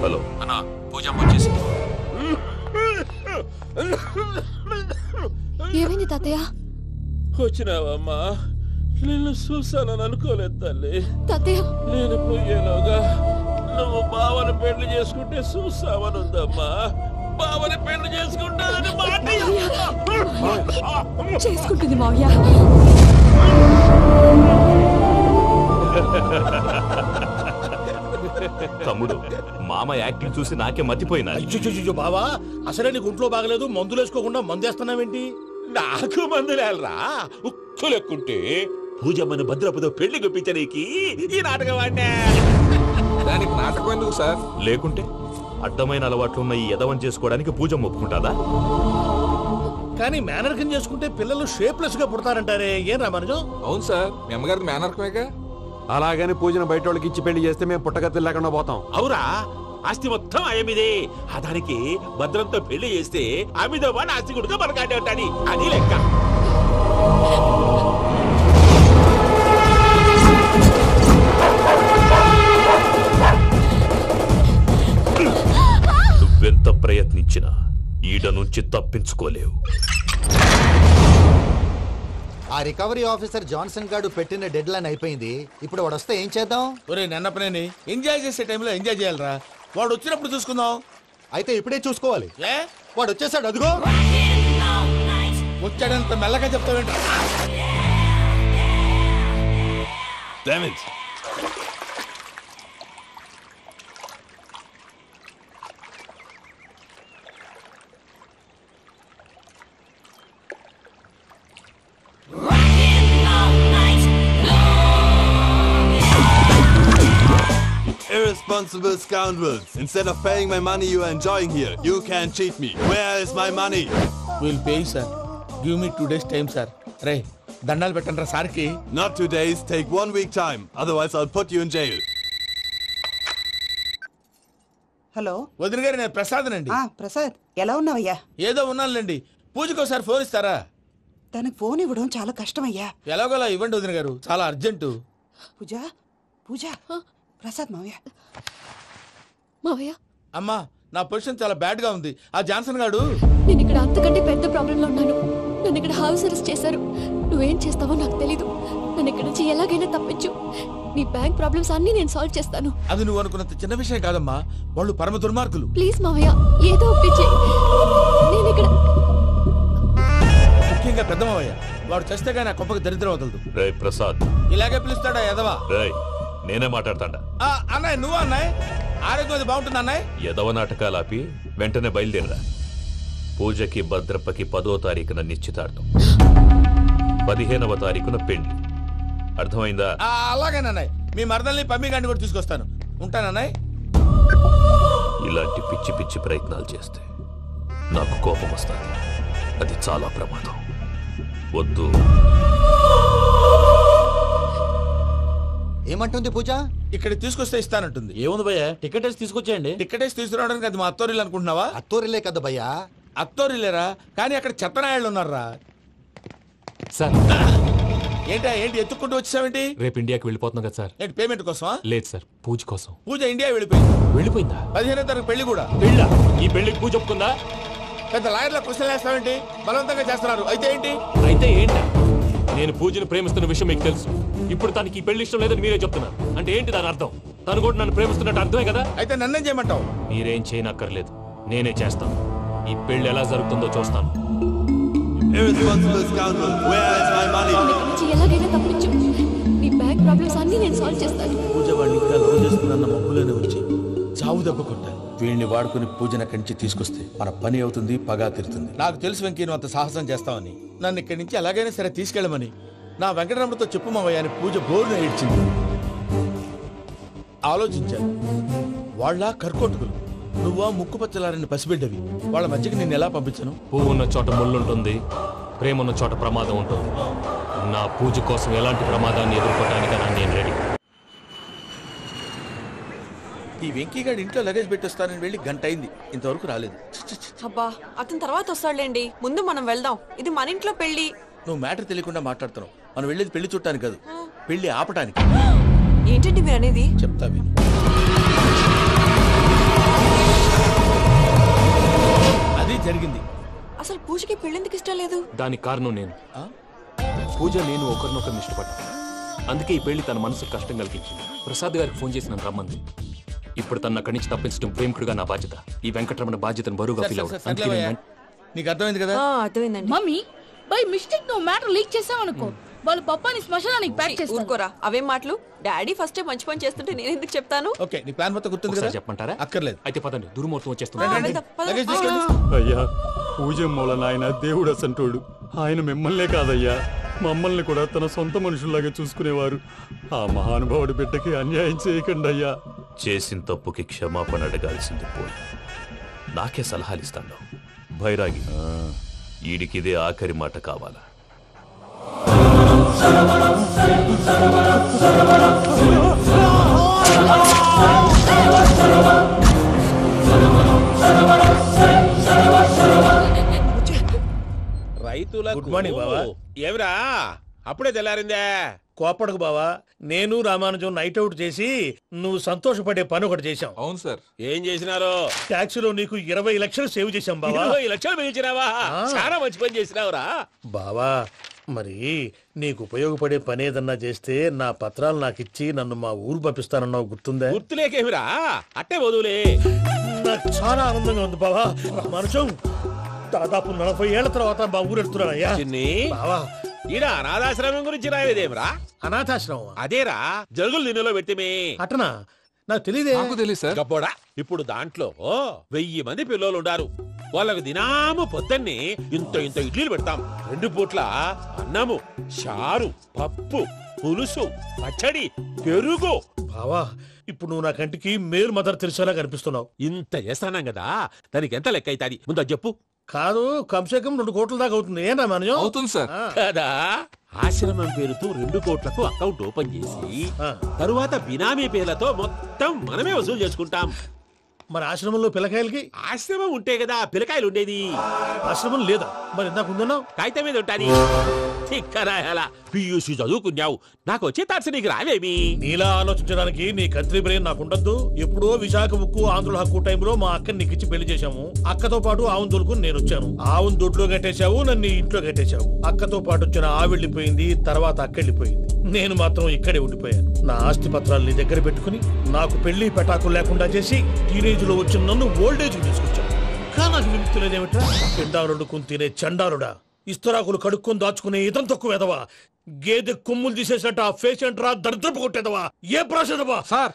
హలో అన్నా, పూజమ్మ వచ్చేసింది.
ఏమైంది తాతయ్య?
వచ్చినావమ్మా? నిన్ను చూసానని అనుకోలేదు తల్లి.
తాతయ్య
నేను పోయేలోగా నువ్వు బావని పెళ్లి చేసుకుంటే చూసావనుందమ్మా. బావని పెళ్లి చేసుకుంటానని మాట
చేసుకుంటుంది మావయ్య.
తమ్ముడు, మామ యాక్టింగ్ చూసి నాకే మతిపోయినా.
బావా, అసలే నీకు ఒంట్లో బాగలేదు, మందులు వేసుకోకుండా మందేస్తున్నావేంటి?
నాకు మందులేలరా, ఉక్కు లెక్కుంటే పూజమ్మని భద్రపదో పెళ్లి గుప్పించడానికి ఈ నాటకం వాడినా.
దానికి నాటకం ఎందుకు సార్?
లేకుంటే అడ్డమైన అలవాట్లు ఉన్న ఈ యదవం చేసుకోవడానికి పూజమ్మ ఒప్పుకుంటాదా?
కానీ మేనర్కం చేసుకుంటే పిల్లలు షేప్లెస్ గా పుడతారంటారే, ఏం రామానుజం?
అవును సార్, మీ అమ్మగారి మేనర్కమేగా.
అలాగని పూజను బయట వాళ్ళకి ఇచ్చి పెళ్లి చేస్తే మేము పుట్టగతులు లేకుండా పోతాం.
అవురా, ఆస్తి మొత్తం ఆయమిదే. ఆ దానికి భద్రంతో పెళ్లి చేస్తే ఆమెతో వాడు ఆస్తి గుడిగా మనకాడే ఉంటాడు. అది లెక్క.
నువ్వెంత ప్రయత్నించినా ఈడ నుంచి తప్పించుకోలేవు.
ఆ రికవరీ ఆఫీసర్ జాన్సన్ గారు పెట్టిన డెడ్ లైన్ అయిపోయింది. ఇప్పుడు వాడు వస్తే ఏం చేద్దాం?
ఒరే నన్నపనేని, ఎంజాయ్ చేసే టైంలో ఎంజాయ్ చేయాలరా. వాడు వచ్చినప్పుడు చూసుకుందాం.
అయితే ఇప్పుడే చూసుకోవాలి.
ఏ
వాడు వచ్చేసాడు, అదిగో
వచ్చాడంత మెల్లగా చెప్తావేంట?
Irresponsible scoundrels. Instead of paying my money you are enjoying here, you can't cheat me. Where is my money?
We'll pay, sir. Give me 2 days time, sir. Ray, దండాలు పెట్టండి రా సార్కి.
Not 2 days, take 1 week time. Otherwise I'll put you in jail.
Hello
వదిన గారు, నేను ప్రసాదనండి.
ప్రసాద్, ఎలా ఉన్నావయ్యా?
ఏదో ఉన్నానులేండి. పూజకి ఒకసారి ఫోన్ ఇస్తారా?
తనకు ఫోన్ ఇవ్వడం చాలా కష్టమయ్యా.
ఎలాగోలా ఇవ్వండి వదిన గారు, చాలా అర్జెంటు.
పూజ పూజ, ప్రసాద్ మావయ్య.
మావయ్య,
అమ్మా, నా పొజిషన్ చాలా బ్యాడ్ గా ఉంది. ఆ జాన్సన్ గాడు,
నేను ఇక్కడ అంతకంటే పెద్ద ప్రాబ్లంలో ఉన్నాను. నన్ను ఇక్కడ హౌస్ అరెస్ట్ చేశారు. నువ్వేం చేస్తావో నాకు తెలీదు. నన్ను ఇక్కడ నుంచి ఎలాగైనా తప్పించు. నీ బ్యాంక్ ప్రాబ్లమ్స్ అన్ని నేను సాల్వ్ చేస్తాను.
అది నువ్వు అనుకున్నంత చిన్న విషయం కాదమ్మా. వాళ్ళు పరమ దుర్మార్గులు.
ప్లీజ్ మావయ్య, ఏదో ఒకటి చెయ్యి. నేను ఇక్కడ
ముఖ్యంగా పెద్ద మావయ్య, వాడు చేస్తే గానీ ఆ కొంపకి దరిద్రం వదలదు.
రేయ్ ప్రసాద్,
ఇలాగే పిలుస్తాడా ఎదవా?
రేయ్, నేనే మాట్లాడతాడా?
అన్నయ్య, నువ్వు అన్నయ్య, ఆరోగ్యం అది బాగుంటుంది అన్నయ్య.
యదవ నాటకాలు ఆపి వెంటనే బయలుదేరరా. పూజకి భద్రప్పకి 10వ తారీఖున నిశ్చితార్థం, 15వ తారీఖున పెళ్లి. అర్థమైందా?
అలాగేనన్నయ్య. మీ మరదల్ని పమ్మి గాండి కూడా తీసుకొస్తాను. ఉంటానన్నాయ్.
ఇలాంటి పిచ్చి పిచ్చి ప్రయత్నాలు చేస్తే నాకు కోపం వస్తుంది. అది చాలా ప్రమాదం. వద్దు.
ఏమంటుంది పూజ?
ఇక్కడ తీసుకొస్తే ఇస్తానంటుంది.
ఏముంది భయ్యా, టికెట్ వేసి తీసుకొచ్చేయండి.
టికెట్ వేసి తీసుకురావడానికి అది మా అత్తోరిల్లు అనుకుంటున్నావా?
అత్తోరిలే కదా భయ్యా.
అత్తోరిల్లేరా, కానీ అక్కడ చెత్తనాయాళ్ళు ఉన్నారా.
సార్
ఏంటి ఎత్తుక్కుంటూ వచ్చావేంటి?
రేపు ఇండియాకి వెళ్ళిపోతున్నాం కదా సార్.
ఏంటి పేమెంట్ కోసమా?
లేదు సార్, పూజ కోసం.
పూజ ఇండియా వెళ్ళిపోయింది.
వెళ్ళిపోయిందా?
15వ తారీఖు పెళ్లి కూడా.
పెళ్ళా? ఈ పెళ్లికి పూజ ఒప్పుకుందా?
పెద్ద లాయర్ల క్వశ్చన్ వేస్తావేంటి? బలవంతంగా చేస్తున్నారు. అయితే ఏంటి?
అయితే ఏంటి? నేను పూజను ప్రేమిస్తున్న విషయం మీకు తెలుసు. ఇప్పుడు తనకి ఈ పెళ్లి ఇష్టం లేదని మీరే చెప్తున్నారు. అంటే ఏంటి దాని అర్థం? తను కూడా నన్ను ప్రేమిస్తున్నట్టు అర్థమే కదా.
అయితే నన్నేం చేయమంటావు?
మీరేం చేయనక్కర్లేదు, నేనే చేస్తాను. ఈ పెళ్లి ఎలా జరుగుతుందో చూస్తాను.
Irresponsible scoundrel, where is my money?
ఎలాగైనా తప్పించు. నీ బ్యాంక్ ప్రాబ్లమ్స్ అన్ని నేను సాల్వ్ చేస్తాను.
పూజ వాడిని ఇంకా లవ్ చేస్తుందన్న మబ్బులోనే వచ్చి చావు దెబ్బ కొట్టాను. వీడిని వాడుకుని పూజన కంచి తీసుకొస్తే మన పని అవుతుంది, పగా తీరుతుంది. నాకు తెలుసు వెంకీ నువ్వు అంత సాహసం చేస్తావని. నన్ను ఇక్కడి నుంచి ఎలాగైనా సరే తీసుకెళ్ళమని నా వెంకటరమణతో చెప్పు మావయ్య అని పూజ బోరున ఏడ్చింది. ఆలోచించాను. వాళ్ళ కర్కోటకులు, నువ్వా ముక్కుపచ్చలారని పసిబిడ్డవి. వాళ్ళ మధ్యకి నేను ఎలా పంపించను?
పువ్వు ఉన్న చోట ముళ్ళుంటుంది, ప్రేమ ఉన్న చోట ప్రమాదం ఉంటుంది. నా పూజ కోసం ఎలాంటి ప్రమాదాన్ని ఎదుర్కోవడానికైనా నేను రెడీ.
ఈ వెంకీగాడు ఇంట్లో లగేజ్ పెట్టొస్తానని వెళ్ళి గంట అయింది, ఇంతవరకు రాలేదు.
అబ్బా అతని తర్వాత వస్తాడులేండి, ముందు మనం వెళ్దాం. ఇది మన ఇంట్లో పెళ్లి.
నువ్వు మ్యాటర్ తెలియకుండా మాట్లాడుతున్నావు. మనం వెళ్ళేది పెళ్లి చుట్టానికి కాదు, పెళ్లి ఆపటానికి.
ఏంటండి మీరు అనేది?
చెప్తా విను. అది జరిగింది.
అసలు పూజకి పెళ్ళెందుకు ఇష్టం లేదు?
దానికి కారణం నేను. పూజ నేను ఒకరినొకరిని ఇష్టపడ్డా. అందుకే ఈ పెళ్లి తన మనసుకు కష్టం కలిగించింది. ప్రసాద్ గారికి ఫోన్ చేసి నన్ను రమ్మంది. ఇప్పుడు తన అక్కడి నుంచి తప్పించడం ప్రేమికుడుగా నా బాధ్యత. ఈ వెంకటరమణ బాధ్యతను బరువుగా ఫీల్ అవుతుంది.
నీకు అర్థమైంది కదా?
అర్థమైందండి.
మమ్మీ బై మిస్టేక్ నువ్వు మ్యాటర్ లీక్ చేసావనుకో, వాళ్ళు పప్పాని శ్మశానానికి ప్యాక్ చేస్తారు.
ఊరుకోరా, అవేం మాటలు. డాడీ ఫస్ట్ మంచి పని చేస్తుంటే నేను ఎందుకు చెప్తాను?
ఓకే, నీ ప్లాన్ మొత్తం గుర్తుంది కదా?
చెప్పమంటారా?
అక్కర్లేదు.
అయితే పదండి, దుర్ముహూర్తం వచ్చేస్తుంది.
అయ్యా, పూజ మూలన ఆయన దేవుడు అసంటోడు. ఆయన మిమ్మల్నే కాదయ్యా, మమ్మల్ని కూడా తన సొంత మనుషుల్లాగా చూసుకునేవారు. ఆ మహానుభావుడి బిడ్డకి అన్యాయం చేయకండి అయ్యా.
చేసిన తప్పుకి క్షమాపణ అడగాల్సింది పోయి నాకే సలహాలు ఇస్తాను. భైరాగి, ఈడికిదే ఆఖరి మాట కావాలా?
రైతుల
గుడ్ మార్నింగ్ బావా.
ఏమిరా అప్పుడే తెల్లారిందే?
కోపడకు బావా, నేను రామానుజం నైట్ అవుట్ చేసి నువ్వు సంతోషపడే పని ఒకటి చేశాం.
అవును సార్. ఏం చేసినారు?
ట్యాక్సీలో నీకు 20 లక్షలు సేవ్ చేశాం బావా.
20 లక్షలు మిగిల్చినావా? చాలా మంచి పని చేసినావురా
బావా. మరి నీకు ఉపయోగపడే పని ఏదన్నా చేస్తే నా పత్రాలు నాకిచ్చి నన్ను మా ఊరు పంపిస్తానన్నావు, గుర్తుందా?
గుర్తులేకేమిరా, అట్టే వదులే.
నాకు చాలా ఆనందంగా ఉంది బావా. రామానుజం, దాదాపు 40 ఏళ్ల తర్వాత మా ఊరు వెళ్తున్నానయ్యా. బావా,
ఈడ అనాథాశ్రమం గురించి రాలేదేమిరా?
అనాథాశ్రమం
అదేరా, జరుగులు దీనిలో పెట్టిమే.
అటనా? నాకు తెలియదే.
నాకు తెలియదు సార్. గబ్బోడా, ఇప్పుడు దాంట్లో 1000 మంది పిల్లలు ఉండారు. వాళ్ళకు దినాము పొద్దున్నే ఇంత ఇంత ఇడ్లీలు పెడతాం. 2 పూట్ల అన్నము, చారు, పప్పు, పులుసు, పచ్చడి, పెరుగు.
బావా, ఇప్పుడు నువ్వు నా కంటికి మేలు మదర్ తెలిసేలా కనిపిస్తున్నావు.
ఇంత చేస్తానం కదా, దానికి ఎంత లెక్క అవుతుంది ముందు అది చెప్పు.
కాదు, కంసేకం 2 కోట్ల దాకా అవుతుంది. ఏనా మనజం?
అవుతుంది సార్. కదా, ఆశ్రమం పేరుతో 2 కోట్లకు అకౌంట్ ఓపెన్ చేసి తరువాత బినామీ పేర్లతో మొత్తం మనమే వసూలు చేసుకుంటాం.
మరి ఆశ్రమంలో పిల్లకాయలకి?
ఆశ్రమం ఉంటే కదా పిల్లకాయలు ఉండేది.
ఆశ్రమం లేదా? మరి ఇందాక ఉందన్నావు.
కాగితం మీద ఉంటాది. తిక్కరాయాల పియూసీ చదువుకున్నావు, నాకు వచ్చే తాట్స్ నీకు రావేమి?
నీలా ఆలోచించడానికి నీ కంట్రీ బ్రెయిన్ నాకు ఉండద్దు. ఎప్పుడో విశాఖ ముక్కు ఆంధ్రుల హక్కు టైంలో మా అక్కని నీకిచ్చి పెళ్లి చేశాము. అక్కతో పాటు ఆవును దొడుకుని నేను వచ్చాను. ఆవును దొడ్లో కట్టేశావు, నన్ను ఇంట్లో కట్టేశావు. అక్కతో పాటు వచ్చిన ఆవిళ్ళిపోయింది, తర్వాత అక్కెళ్ళిపోయింది. నేను మాత్రం ఇక్కడే ఉండిపోయాను. నా ఆస్తి పత్రాలు నీ దగ్గర పెట్టుకుని నాకు పెళ్లి పెటాకులు లేకుండా చేసి టీనేజ్ లో వచ్చిన నన్ను ఓల్డేజ్ తీసుకొచ్చాను. కానీ నాకు విముక్తి లేదేమిట్రా? పిండారుడుకుని తినే చండారుడా, ఇస్తరాకులు కడుక్కొని దాచుకునే ఇతం తక్కువ ఎదవా, గేదె కొమ్ములు తీసేసట ఆ పేషెంట్ రా దరిద్రపు కొట్టేదవా, ఏ ప్రాసెదవా?
సార్,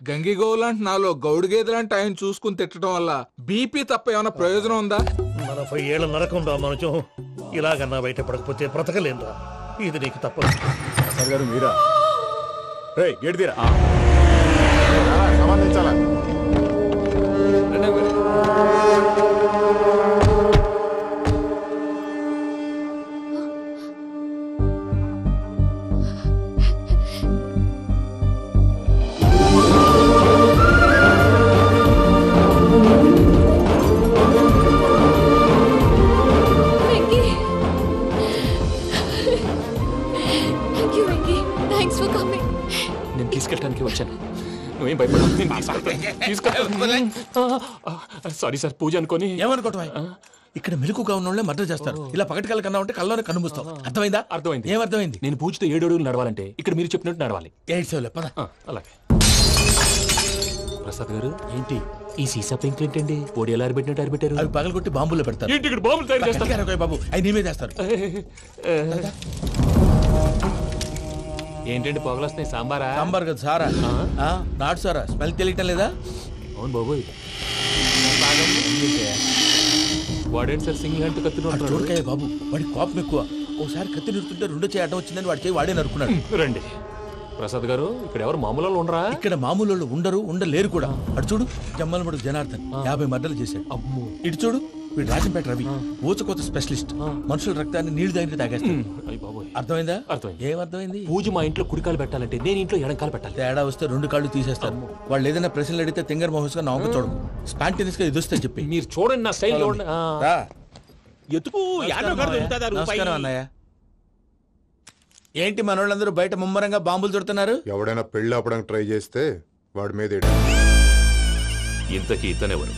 గంగిగోవులాంటి నాలో గౌడు గేదెలాంటి ఆయన చూసుకుని తిట్టడం వల్ల బీపీ తప్ప ఏమైనా ప్రయోజనం ఉందా?
40 ఏళ్ల నరకం రా మనచం. ఇలాగన్నా బయటపడకపోతే బ్రతకలేనురా. ఇది నీకు తప్పదు.
గారు మీరా?
గేట్ తీరా
సంబంధించాలా
నేను తీసుకెళ్ళడానికి వచ్చాను, నువ్వేం భయపడవు. సారీ సార్, పూజ అనుకోని.
ఏమనుకోవటం? ఇక్కడ మెలుకుగా ఉన్న వాళ్ళే మర్డర్ చేస్తారు. ఇలా పగటి కళ్ళ కన్నా ఉంటే కళ్ళలోనే కనుమూస్తావు. అర్థమైందా?
అర్థమైంది.
ఏమర్థమైంది?
నేను పూజతో 7 అడుగులు నడవాలంటే ఇక్కడ మీరు చెప్పినట్టు నడవాలి.
8 సెవెన్ పద.
అలాగే. ప్రసాద్ గారు, ఏంటి ఈ సీసా పెంకులు ఏంటండి? పొడి ఎలా అరబెట్టినట్టు అరబెట్టారు?
అవి పగలగొట్టి బాంబుల్లో పెడతారు.
ఏంటి ఇక్కడ బాంబులు తయారు చేస్తారు?
బాబు అవి నేమే చేస్తారు.
ఏంటండి పొగలు వస్తున్నాయి? సాంబారా?
సాంబార్ కదా సారా. నాటు సారా. స్మెల్ తెలియటం లేదా?
అవును బాబోయ్. వాడేంటి సార్ సింగిల్ హ్యాండ్ కత్తిని
చూడకాయ బాబు, వాడి కోపం ఎక్కువ. ఒకసారి కత్తి నిరుతుంటే 2 చేయి అడ్డం వచ్చిందని వాడి చేయి వాడే నరుకున్నాడు.
రండి ప్రసాద్ గారు, ఇక్కడ ఎవరు మామూలు వాళ్ళు ఉండరా?
ఇక్కడ మామూలు వాళ్ళు ఉండరు, ఉండలేరు కూడా. అటు చూడు, జమ్మలమడు జనార్దన్ 50 మర్డర్లు చేశాడు. ఇటు చూడు, వీడు రాజంపేట రవి ఊచకోత స్పెషలిస్ట్. మనుషుల రక్తాన్ని నీళ్లు దగ్గర తాగేస్తాడు. అర్థమైందా? ఏమర్థమైంది?
పూజ మా ఇంట్లో కుడికాలు పెట్టాలంటే నేను ఇంట్లో ఎడంకాలు పెట్టాలి.
తేడా వస్తే 2 కాళ్ళు తీసేస్తారు. వాళ్ళు ఏదైనా ప్రశ్నలు అడిగితే తింగర్ మహోస్ గా నవ్వు చూడకు. స్పాంటినియస్ గా ఎదుస్తే చెప్పి.
మీరు చూడండి నా స్టైల్.
ఎతుకు
నమస్కారం అన్నయ్య. ఏంటి మనోళ్ళందరూ బయట ముమ్మరంగా బాంబులు చుడుతున్నారు?
ఎవడైనా పెళ్లి ఆపడానికి ట్రై చేస్తే వాడి మీద
ఇంతకీ ఇతనెవరు?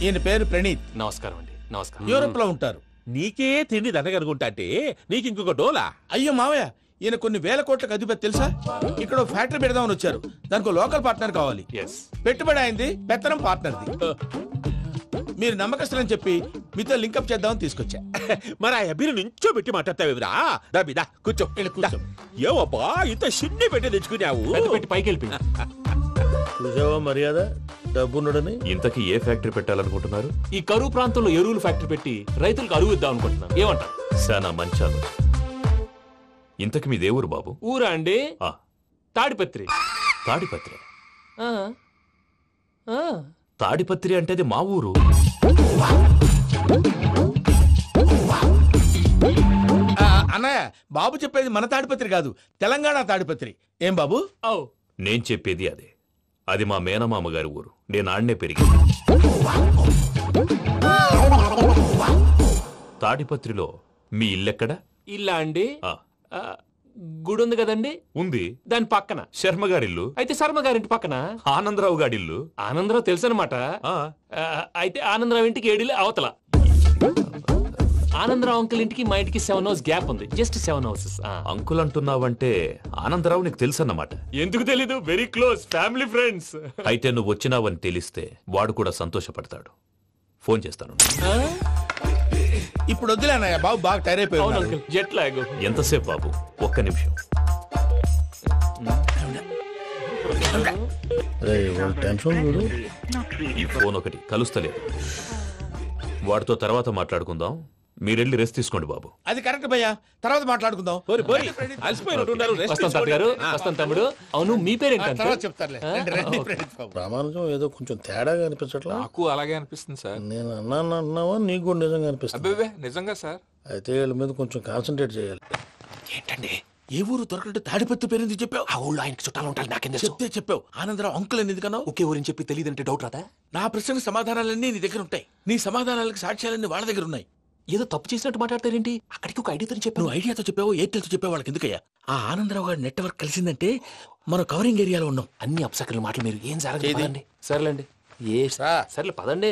ఈయన పేరు ప్రణీత్.
నమస్కారం అండి. నమస్కారం.
యూరోప్ లో ఉంటారు.
నీకే తిండి దండగనుకుంటా అంటే నీకు ఇంకొక డోలా?
అయ్యో మావయ్య, ఈయన కొన్ని వేల కోట్లకు అధిపతి తెలుసా? ఇక్కడ ఫ్యాక్టరీ పెడదామని వచ్చారు. దానికి లోకల్ పార్ట్నర్ కావాలి. పెట్టుబడి అయింది, పెత్తనం పార్ట్నర్ది. మీరు నమ్మకస్తులని చెప్పి మీతో లింకప్ చేద్దామని తీసుకొచ్చా.
మరి ఆ అబ్బిని నుంచో పెట్టి మాట్లాడతావురా? దాబిదా కూర్చో.
కూర్చో.
ఏవబ్బా ఇంత సిన్ని పెట్టి తెచ్చుకున్నావు?
పెట్టి పైకి వెళ్ళి
చూసావా మర్యాద డబ్బున్నడని.
ఇంతకీ ఏ ఫ్యాక్టరీ పెట్టాలనుకుంటున్నారు?
ఈ కరువు ప్రాంతంలో ఎరువులు ఫ్యాక్టరీ పెట్టి రైతులకు అరువు ఇద్దాం అనుకుంటున్నాను. ఏమంటారు?
శానా మంచాలు. ఇంతకి మీ దేవురు బాబు?
ఊరా అండి? తాడిపత్రి.
తాడిపత్రి? తాడిపత్రి అంటే అది మా ఊరు.
అన్నయ్య, బాబు చెప్పేది మన తాడిపత్రి కాదు, తెలంగాణ తాడిపత్రి. ఏం బాబు?
నేను చెప్పేది అదే. అది మా మేనమామ గారి ఊరు. నేను ఆడనే పెరిగింది. తాడిపత్రిలో మీ ఇల్లెక్కడ?
ఇల్లా అండి? గుడి ఉంది కదండి?
ఉంది.
దాని పక్కన
శర్మ గారిల్లు.
అయితే శర్మ గారింటి పక్కన
ఆనందరావు గారిల్లు.
ఆనందరావు తెలుసు అనమాట. అయితే ఆనందరావు ఇంటికి 7 అవతల. ఆనందరావు అంకుల్ ఇంటికి మా ఇంటికి 7 hours గ్యాప్ ఉంది. Just 7 hours.
అంకుల్ అంటున్నావంటే ఆనందరావు నీకు తెలుసు అన్నమాట.
ఎందుకు తెలీదు? Very close family friends.
అయితే నువ్వు వచ్చినావని తెలిస్తే వాడు కూడా సంతోషపడతాడు. ఫోన్ చేస్తాను.
ఇప్పుడు వద్దులే అన్నయ్య, బాబు బాగా టైర్ అయిపోయాడు.
Jet lag.
ఎంతసేపు బాబు? ఒక్క నిమిషం. ఈ ఫోన్ ఒకటి కలుస్తలేదు. వాడితో తర్వాత మాట్లాడుకుందాం. మీరెళ్ళి రెస్ట్ తీసుకోండి బాబు.
అది కరెక్ట్ భయ్యా, తర్వాత మాట్లాడుకుందాం.
వస్తాను తమ్ముడు. అవును, మీ పేరేంటి?
ప్రామాణికం ఏదో కొంచెం తేడాగా అనిపించట్లా?
నాకు అలాగే అనిపిస్తుంది సార్.
నేను అన్నావా నీకు కూడా నిజంగా అనిపిస్తుంది?
నిజంగా సార్.
అయితే వీళ్ళ మీద కొంచెం కాన్సన్ట్రేట్ చేయాలి.
ఏంటండి ఏ ఊరు దొరకట్టు తాడిపత్రి పేరు ఎందుకు చెప్పావు?
ఆ ఊళ్ళో ఆయనకి చుట్టాలు ఉంటారు. నాకేం
చెప్తే చెప్పావు. ఆనందరావు అంకుల్ అని ఎందుకన్నావు?
ఒకే ఊరిని చెప్పి తెలియదంటే డౌట్ రాదా?
నా ప్రశ్నకు సమాధానాలన్నీ నీ దగ్గర ఉంటాయి. నీ సమాధానాలకు సాక్ష్యాలన్నీ వాళ్ళ దగ్గర ఉన్నాయి.
ఏదో తప్పు చేసినట్టు మాట్లాడతారేంటి? అక్కడికి ఒక ఐడియాతో చెప్పావు.
నువ్వు ఐడియాతో చెప్పావు, ఎయిర్టెల్తో చెప్పావు, వాళ్ళకి ఎందుకయ్యా? ఆ ఆనందరావు గారి నెట్వర్క్ కలిసిందంటే మనం కవరింగ్ ఏరియాలో ఉన్నాం.
అన్ని అప్సకర్ల మాటలు మీరు ఏం జరగదండి. సర్లేండి. సర్లే పదండి.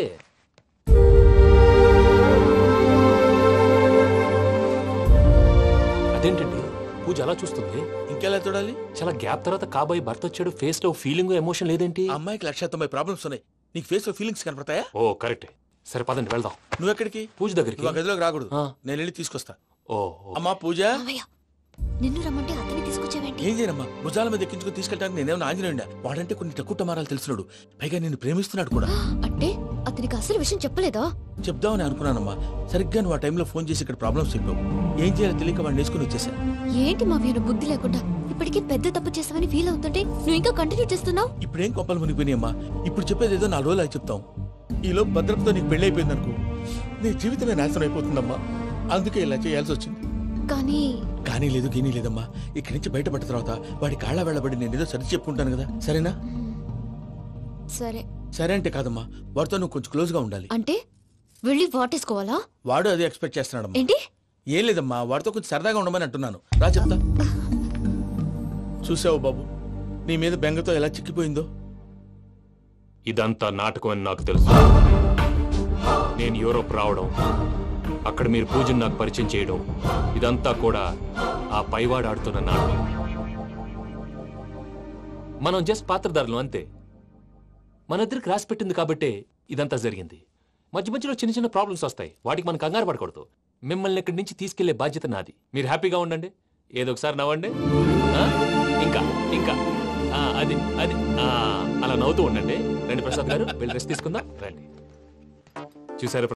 అదేంటండి పూజ అలా చూస్తుంది?
ఇంకెలా చూడాలి?
చాలా గ్యాప్ తర్వాత కాబోయే భర్త వచ్చాడు. ఫేస్ లో ఫీలింగ్ ఎమోషన్ లేదేంటి?
అమ్మాయికి 190 ప్రాబ్లమ్స్ ఉన్నాయి. నీకు ఫేస్ లో ఫీలింగ్స్ కనపడతాయా?
ఓ కరెక్ట్. సరే పదండి వెళ్దాం.
నువ్వు ఎక్కడికి?
పూజ దగ్గరికి.
నువ్వు గదిలోకి రాకూడదు, నేను వెళ్ళి తీసుకొస్తా. అమ్మా పూజ,
నిన్ను రమ్మంటే అతన్ని తీసుకొచ్చావేంటి?
ఏం చేయనమ్మా, భుజాల మీద ఎక్కించుకుని తీసుకెళ్ళడానికి నేనేమన్నా ఆంజనేయుడా? వాడంటే కొన్ని తక్కువ టమారాలు తెలిసినాడు, పైగా నిన్ను ప్రేమిస్తున్నాడు కూడా.
అంటే అతనికి అసలు విషయం చెప్పలేదా?
చెప్దామని అనుకున్నానమ్మా. సరిగ్గా నువ్వు ఆ టైంలో ఫోన్ చేసి ఇక్కడ ప్రాబ్లమ్స్ చెప్పావు. ఏం చేయాలో తెలియక వాడిని నేర్చుకుని వచ్చేసా.
ఏంటి మా వీరు బుద్ధి లేకుండా ఇప్పటికే పెద్ద తప్పు చేసావని ఫీల్ అవుతుంటే నువ్వు ఇంకా కంటిన్యూ చేస్తున్నావు.
ఇప్పుడేం కొప్పలు మునిగిపోయినాయమ్మా. ఇప్పుడు చెప్పేది ఏదో 4 రోజులు అయి చెప్తాం. ఈలో భద్రతతో నీకు పెళ్లి అయిపోయింది అనుకో, నీ జీవితమే నాశనం అయిపోతుందమ్మా. అందుకే ఇలా చేయాల్సి వచ్చింది. కానీ లేదు గీనీ లేదమ్మా. ఇక్కడి నుంచి బయటపడ్డ తర్వాత వాడి కాళ్ళ వెళ్ళబడి నేను ఏదో సరి చెప్పుకుంటాను కదా, సరేనా?
సరే.
సరే అంటే కాదమ్మా, వాడితో నువ్వు కొంచెం క్లోజ్ గా ఉండాలి.
అంటే వెళ్ళి వాటేసుకోవాలా?
వాడు అదే ఎక్స్పెక్ట్ చేస్తున్నాడమ్మా.
ఏంటి?
ఏం లేదమ్మా, వాడితో కొంచెం సరదాగా ఉండమని అంటున్నాను. రా చెప్తా. చూసావు బాబు, నీ మీద బెంగతో ఎలా చిక్కిపోయిందో.
ఇదంతా నాటకం అని నాకు తెలుసు. నేను యూరోప్ రావడం, అక్కడ మీరు పూజను నాకు పరిచయం చేయడం, ఇదంతా కూడా ఆ పైవాడు ఆడుతున్న నాటకం. మనం జస్ట్ పాత్రధారులు అంతే. మన ఇద్దరికి రాసి పెట్టింది కాబట్టే ఇదంతా జరిగింది. మధ్య మధ్యలో చిన్న చిన్న ప్రాబ్లమ్స్ వస్తాయి, వాటికి మనం కంగారు పడకూడదు. మిమ్మల్ని ఇక్కడి నుంచి తీసుకెళ్లే బాధ్యత నాది. మీరు హ్యాపీగా ఉండండి, ఏదో ఒకసారి నవ్వండి. ఇంకా ఇంకా అది అది అలా నవ్వుతూ ఉండండి. రండి ప్రసాద్ గారు, వెళ్ళి రెస్ట్ తీసుకుందాం. రండి. చూసారు